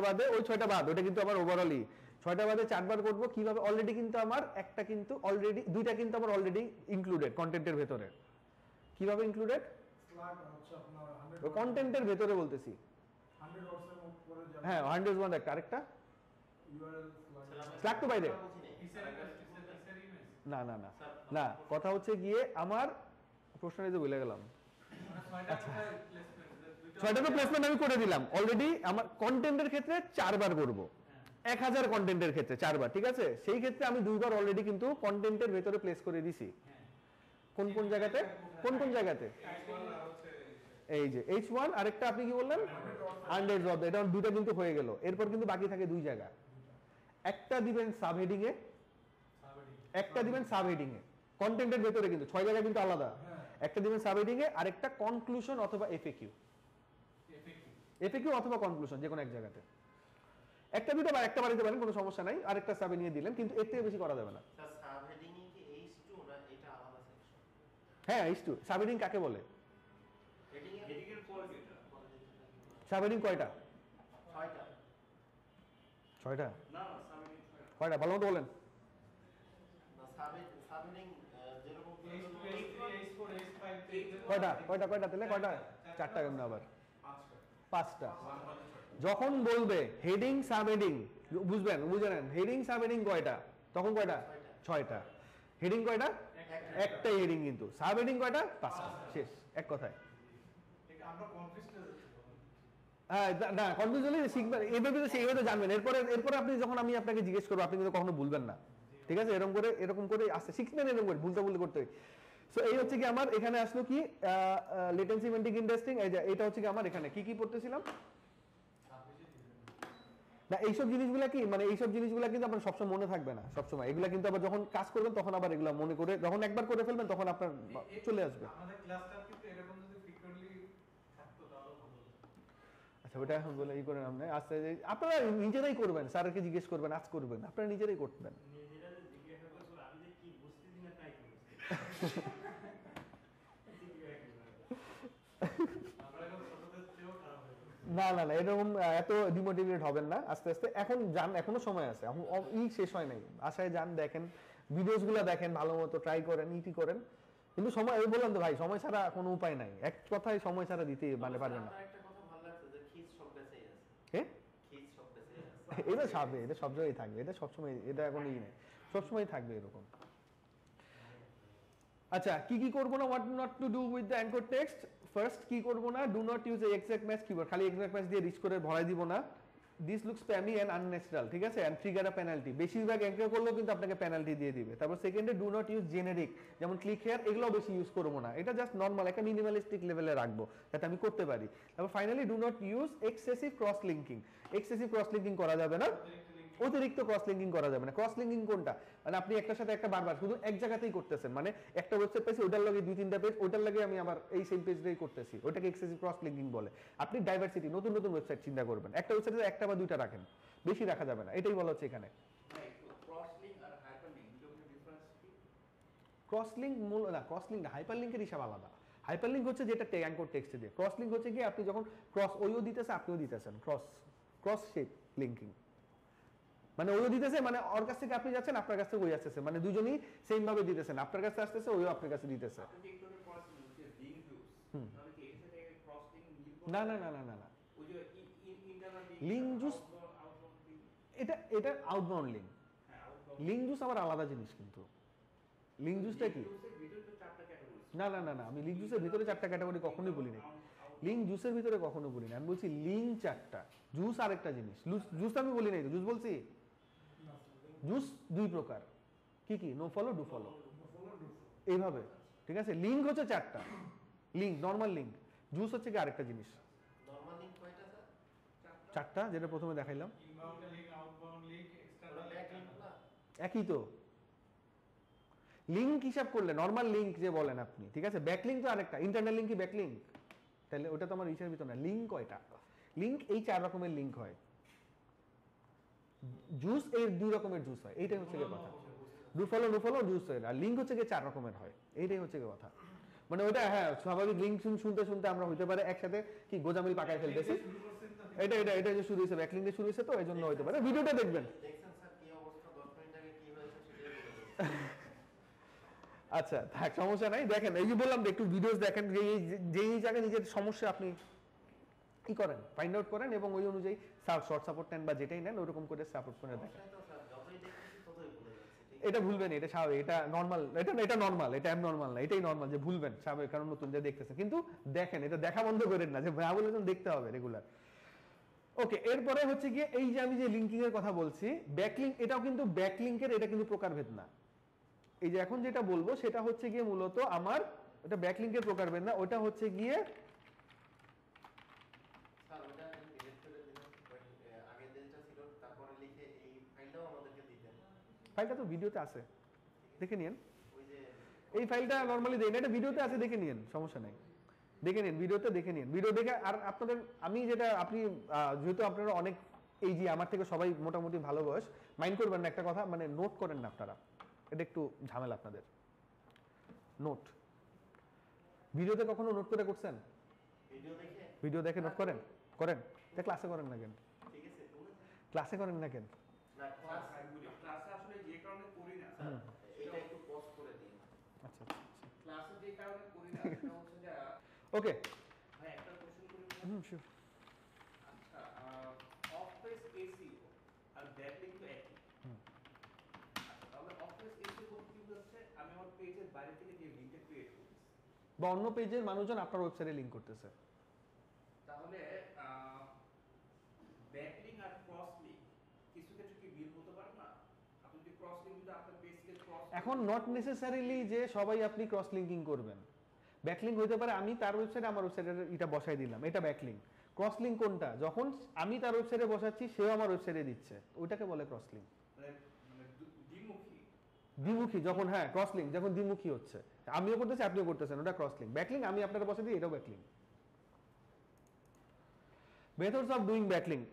A: বাদে ওই 6টা বাদ, ওটা কিন্তু আমার ওভারঅলই 6টা বাদে 4 বার করবো। কিভাবে? অলরেডি কিন্তু আমার একটা কিন্তু অলরেডি দুইটা কিন্তু আমার অলরেডি ইনক্লুডেড কন্টেন্টের ভেতরে। কিভাবে ইনক্লুডেড?
C: স্ল্যাগ হচ্ছে আপনার 100
A: ওই কন্টেন্টের ভেতরে বলতেছি,
C: 100 ওয়ার্ডসের পরে যাবে।
A: হ্যাঁ 100 ওয়ার্ড একটা, আরেকটা
C: ইউআরএল
A: স্ল্যাগ তো বাইরে। না না না না, কথা হচ্ছে গিয়ে আমার প্রশ্নটা তো ভুলে গেলাম। 6টা তো প্লেসমেন্ট আমি করে দিলাম অলরেডি। আমার কন্টেন্টের ক্ষেত্রে 4 বার করব, 1000 কন্টেন্টের ক্ষেত্রে 4 বার, ঠিক আছে? সেই ক্ষেত্রে আমি 2 বার অলরেডি কিন্তু কন্টেন্টের ভেতরে প্লেস করে দিছি। কোন কোন জায়গাতে? কোন কোন জায়গাতে? এই যে H1, আরেকটা আপনি কি বললেন? 100 জব, এটা দুটো কিন্তু হয়ে গেল। এরপর কিন্তু বাকি থাকে 2 জায়গা। একটা দিবেন সাবহেডিং এ, একটা দিবেন সাবহেডিং এ। কন্টেন্টের ভেতরে কিন্তু 6 জায়গা কিন্তু আলাদা। একটা দিবেন সাবহেডিং এ, আরেকটা কনক্লুশন অথবা এফএকিউ। এফএকিউ অথবা কনক্লুশন, যে কোনো এক জায়গাতে। একটা দুটো বা একটা বাড়িতে পারেন, কোনো সমস্যা নাই। আরেকটা সাবে নিয়ে দিলেন, কিন্তু এর থেকে বেশি করা যাবে না।
B: স্যার সাবহেডিং এ কি H2 না এটা আলাদা সেকশন?
A: হ্যাঁ, H2 সাবহেডিং কাকে বলে?
D: হেডিং এর পর যেটা
A: সাবহেডিং কয়টা?
B: 6টা।
A: 6টা?
D: না না সাবহেডিং
A: কয়টা ভালো মতো বলেন।
B: না সাবহেডিং যেরকম
A: কয়টা কয়টা কয়টা তাহলে কয়টা? 4টা কেন আবার? 5টা। যখন বলবে হেডিং সাবহেডিং, বুঝবেন বুঝলেন, হেডিং সাবহেডিং কয়টা, তখন কয়টা? 6টা। হেডিং কয়টা? একটাই হেডিং, কিন্তু সাবহেডিং কয়টা? 5টা। শেষ, এক কথায়।
E: আমরা কনফিউজ হয়ে যাচ্ছি।
A: হ্যাঁ, না কনফিউজ হলে শিখবেন, এইভাবে তো সেইভাবে জানবেন। এরপরে আপনি যখন আমি আপনাকে জিজ্ঞেস করবো, আপনি কিন্তু কখনো ভুলবেন না, ঠিক আছে? এরকম করে আসতে শিখবেন, এরকম করে ভুলতে করতে। সো এই হচ্ছে কি আমার এখানে আসলো কি লেটেন্সি সিমেন্টিক ইন্ডাস্ট্রিং। এই যে এটা হচ্ছে কি আমার এখানে কি কি পড়তেছিলাম না, এইসব জিনিসগুলা কি মানে এইসব জিনিসগুলা কিন্তু আপনার সবসময় মনে থাকবে না সবসময়। এগুলা কিন্তু আবার যখন কাজ করবেন তখন আবার এগুলা মনে করে, যখন একবার করে ফেলবেন তখন আপনার চলে আসবে।
E: আমাদের ক্লাসটা কিন্তু এরকম যদি ফ্রিকোয়েন্টলি থাকতো তাহলে ভালো হতো।
A: আচ্ছা, ওটা এখন বলে ই করে আমরা আস্তে আপনারা নিজেরাই করবেন, স্যারকে জিজ্ঞেস করবেন, আজ করবেন, আপনারা নিজেরাই করবেন।
D: নিজেরা যে জিজ্ঞাসা করছো আমি যে কি বুঝতেছি না তাই করছি।
E: আমরা এখন ছোটদের চেয়েও খারাপ হয়ে গেছি।
A: না না না, এরকম এত ডিমোটিভেট হবেন না, আস্তে আস্তে এখন যান, এখনো সময় আছে, এখন শেষ হয় নাই। আশায় যান, দেখেন ভিডিওস গুলা, দেখেন ভালো মতো, ট্রাই করেন, ইটি করেন। কিন্তু সময়, আমি বললাম তো ভাই, সময় ছাড়া কোনো উপায় নাই। এক কথায় সময় ছাড়া দিতে মানে পারবেন না।
B: আমার একটা কথা ভালো লাগছে যে খিস সব বেঁচেই আছে।
A: হ্যাঁ,
B: খিস সব বেঁচেই আছে।
A: এটা সাবে, এটা সব জায়গায় থাকবে, এটা সবসময়, এটা এখন ই নেই, সবসময় থাকবে এরকম। আচ্ছা, কি কি করবো না, what not to do with the anchor text. First কি করবো না, do not use exact match keyword, খালি এক্সাক্ট ম্যাচ দিয়ে রিচ করে ভরাই দিব না। This looks spammy and unnatural, ঠিক আছে, এন্ড ট্রিগার আ পেনাল্টি। বেশিরভাগ অ্যাঙ্কর করলেও কিন্তু আপনাকে পেনাল্টি দিয়ে দিবে। তারপর সেকেন্ডে ডু নট ইউজ জেনেরিক, যেমন ক্লিক হেয়ার, এগুলো বেশি ইউজ করবো না, এটা জাস্ট নর্মাল একটা মিনিমালিস্টিক লেভেলে রাখবো যাতে আমি করতে পারি। তারপর finally do not use excessive cross linking. Excessive cross linking করা যাবে না, অতিরিক্ত ক্রস লিঙ্কিং করা যাবে না। ক্রস লিঙ্কিং কোনটা, মানে আপনি একটার সাথে একটা বারবার শুধু এক জায়গাতেই করতেছেন, মানে একটা ওয়েবসাইট পেয়েছি, ওটার লাগে 2-3টা পেজ, ওটার লাগে আমি আবার এই সেম পেজটাই করতেছি, ওটাকে এক্সেসিভ ক্রস লিঙ্কিং বলে। আপনি ডাইভার্সিটি, নতুন নতুন ওয়েবসাইট চিন্তা করবেন, একটা ওয়েবসাইটে একটা বা দুইটা রাখেন, বেশি রাখা যাবে না, এটাই বলা হচ্ছে এখানে।
D: ক্রস লিংক আর হাইপার লিংক দুটোর ডিফারেন্স কি?
A: ক্রস লিঙ্ক মূল না, ক্রস লিঙ্ক না, হাইপার লিঙ্কের হিসাব আলাদা। হাইপার লিঙ্ক হচ্ছে যেটা অ্যাঙ্কর টেক্সটে দিয়ে, ক্রস লিঙ্ক হচ্ছে কি আপনি যখন ক্রস ওইও দিতেছে আপনিও দিতেছেন, ক্রস শেপ লিঙ্কিং, মানে ওইও দিতেছে, মানে ওর কাছ থেকে আপনি যাচ্ছেন, আপনার কাছ থেকে ওই আসতেছে, মানে দুজনেই সেম ভাবে দিতেছেন, আপনার কাছে আসতেছে, ওইও আপনার কাছে দিতেছে।
D: আপনি যে একটু আগে পড়াছিলেন যে লিংক ইউজ, তাহলে কি এর সাথে ক্রস লিংক মিল করে?
A: না না না না না না,
D: ওই যে internal
A: Link juice-
D: outbound link,
A: এটা আউটবাউন্ড লিঙ্ক।
D: হ্যাঁ আউটবাউন্ড
A: লিঙ্ক জুস আবার আলাদা জিনিস, কিন্তু লিঙ্ক জুসটা কি?
D: ভিতরে তো চারটা ক্যাটাগরি।
A: না না না না, আমি লিঙ্ক জুসের ভিতরে 4টা ক্যাটাগরি কখনোই বলি না। লিঙ্ক জুসের ভিতরে কখনো বলি না, আমি বলছি লিঙ্ক 4টা, জুস আরেকটা জিনিস। জুস আমি বলি নাই তো, জুস বলছি। জুস 2 প্রকার, কি কি, নো ফলো, ডু ফলো, এইভাবে, ঠিক আছে। লিঙ্ক হচ্ছে 4টা, লিঙ্ক নরমাল লিঙ্ক, জুস হচ্ছে কি আরেকটা জিনিস।
B: নরমাল লিংক কয়টা স্যার?
A: 4টা, যেটা প্রথমে দেখাইলাম,
E: ইনবাউন্ড লিংক, আউটবাউন্ড লিংক,
B: ওটা
E: এক্সটার্নাল
B: ব্যাক লিংক না?
A: একই তো। লিঙ্ক হিসাব করলে নরমাল লিঙ্ক যে বলেন আপনি, ঠিক আছে, ব্যাক লিঙ্ক তো আরেকটা, ইন্টারনাল লিঙ্ক কি ব্যাক লিঙ্ক? তাহলে ওটা তো আমার হিসাবের ভিতর না। লিঙ্ক কয়টা? লিঙ্ক এই 4 রকমের লিঙ্ক হয়। জুস এর 2 রকমের জুস হয়, এইটাই হচ্ছে গিয়ে কথা। ডু ফলো জুস হয়, আর লিঙ্ক হচ্ছে গিয়ে 4 রকমের হয়, এইটাই হচ্ছে গিয়ে কথা। মানে ওটা হ্যাঁ, স্বাভাবিক লিঙ্ক শুনতে শুনতে আমরা হইতে পারে একসাথে কি গোজামিল পাকায় ফেলতেছি, এটা যে শুরু হয়েছে ব্যাক লিঙ্ক দিয়ে শুরু হয়েছে, তো এই জন্য হইতে পারে। ভিডিওটা দেখবেন।
B: দেখছেন স্যার কি অবস্থা, 10 মিনিট আগে কি হয়েছে সেটাই বলে দিচ্ছি।
A: আচ্ছা থাক, সমস্যা নাই। দেখেন এই যে বললাম একটু ভিডিওস দেখেন, যেই জায়গায় নিজের সমস্যা আপনি কি করেন, ফাইন্ড আউট করেন, এবং ওই অনুযায়ী শর্ট সাপোর্ট নেন বা যেটাই নেন ওরকম করে সাপোর্ট করে দেখেন।
B: সমস্যাই তো স্যার, যতই দেখতেছি ততই ভুলে যাচ্ছি, ঠিক
A: এটা ভুলবেন, এটা স্বাভাবিক, এটা নর্মাল, এটা নর্মাল, এটা অ্যাবনর্মাল না, এটাই নর্মাল যে ভুলবেন, স্বাভাবিক, কারণ নতুন যে দেখতেছেন। কিন্তু দেখেন, এটা দেখা বন্ধ করেন না, যে ভাইয়া বলেছেন দেখতে হবে রেগুলার। ওকে, এরপরে হচ্ছে গিয়ে এই যে আমি যে লিঙ্কিং এর কথা বলছি, ব্যাকলিঙ্ক, এটাও কিন্তু ব্যাকলিঙ্কের, এটা কিন্তু প্রকারভেদ না। এই যে এখন যেটা বলবো সেটা হচ্ছে গিয়ে মূলত আমার, এটা ব্যাকলিঙ্কের প্রকারভেদ না, ওটা হচ্ছে গিয়ে
B: স্যার ওটা আমি ডিলিট করে দিলাম, আগে যেটা ছিল তারপরে লিখে এই ফাইলটাও আমাদেরকে দিতেন।
A: ফাইলটা তো ভিডিওতে আছে, দেখে নিন।
B: ওই যে
A: এই ফাইলটা নরমালি দেই না, এটা ভিডিওতে আছে, দেখে নিন, সমস্যা নাই, দেখে নিন, ভিডিওতে দেখে নিন, ভিডিও দেখে। আর আপনাদের আমি যেটা, আপনি যেহেতু আপনারা অনেক, এই যে আমার থেকে সবাই মোটামুটি ভালো বয়স, মাইন্ড করবেন না একটা কথা, মানে নোট করেন না আপনারা, এটা একটু ঝামেলা আপনাদের। নোট ভিডিওতে কখনো নোট করে করছেন? ভিডিও দেখে নোট করেন? করেন, তা ক্লাসে করেন না কেন?
B: ঠিক আছে, বলে দেন।
A: ক্লাসে করেন না কেন?
B: না ক্লাস
D: ক্লাসে আসলে যে কারণে করি না
B: স্যার এটা একটু পজ করে দিন।
A: আচ্ছা,
D: ক্লাসে যে কারণে করি না সেটা হচ্ছে যে
A: ওকে,
D: ভাই একটা কোশ্চেন করি।
A: শিওর।
D: আচ্ছা, অফ পেজ এসইও আর ব্যাকলিংক তো একই। আচ্ছা, তাহলে অফ পেজ এসইও বলতে কি বোঝাচ্ছে? আমি আমার পেজের বাইরে থেকে যে লিংকটা ক্রিয়েট করছি,
A: বা অন্য পেজের মানুষজন আপনার ওয়েবসাইটে লিংক করতেছে।
D: তাহলে ব্যাকলিংক আর ক্রস লিংক কিছু কিছু কি মিল হতে পারে না? আপনি যদি ক্রস লিংক যদি আপনার পেজকে ক্রস,
A: এখন নট নেসেসারিলি যে সবাই আপনি ক্রস লিঙ্কিং করবেন। ব্যাকলিঙ্ক হতে পারে আমি তার ওয়েবসাইটে আমার ওয়েবসাইটে এটা বসাই দিলাম, এটা ব্যাকলিঙ্ক। ক্রস লিঙ্ক কোনটা? যখন আমি তার ওয়েবসাইটে বসাচ্ছি, সেও আমার ওয়েবসাইটে দিচ্ছে, ওইটাকে বলে ক্রস লিঙ্ক।
D: মানে দ্বিমুখী।
A: দ্বিমুখী যখন, হ্যাঁ ক্রস লিঙ্ক যখন দ্বিমুখী হচ্ছে, আমিও করতেছি আপনিও করতেছেন, ওটা ক্রস লিঙ্ক। ব্যাকলিঙ্ক আমি আপনার বসাই দিই, এটাও backlink. Methods of doing backlink,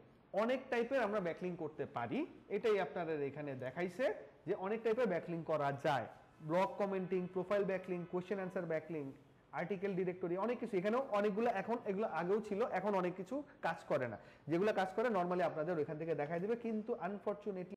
A: অনেক টাইপের আমরা ব্যাকলিঙ্ক করতে পারি, এটাই আপনাদের এখানে দেখাইছে যে অনেক টাইপের ব্যাকলিঙ্ক করা যায়। Blog commenting, profile backlink, question answer backlink, article directory, অনেক কিছু। এখানেও অনেকগুলো, এখন এগুলো আগেও ছিল, এখন অনেক কিছু কাজ করে না। যেগুলো কাজ করে নর্মালি আপনাদের ওইখান থেকে দেখাই দিবে, কিন্তু আনফরচুনেটলি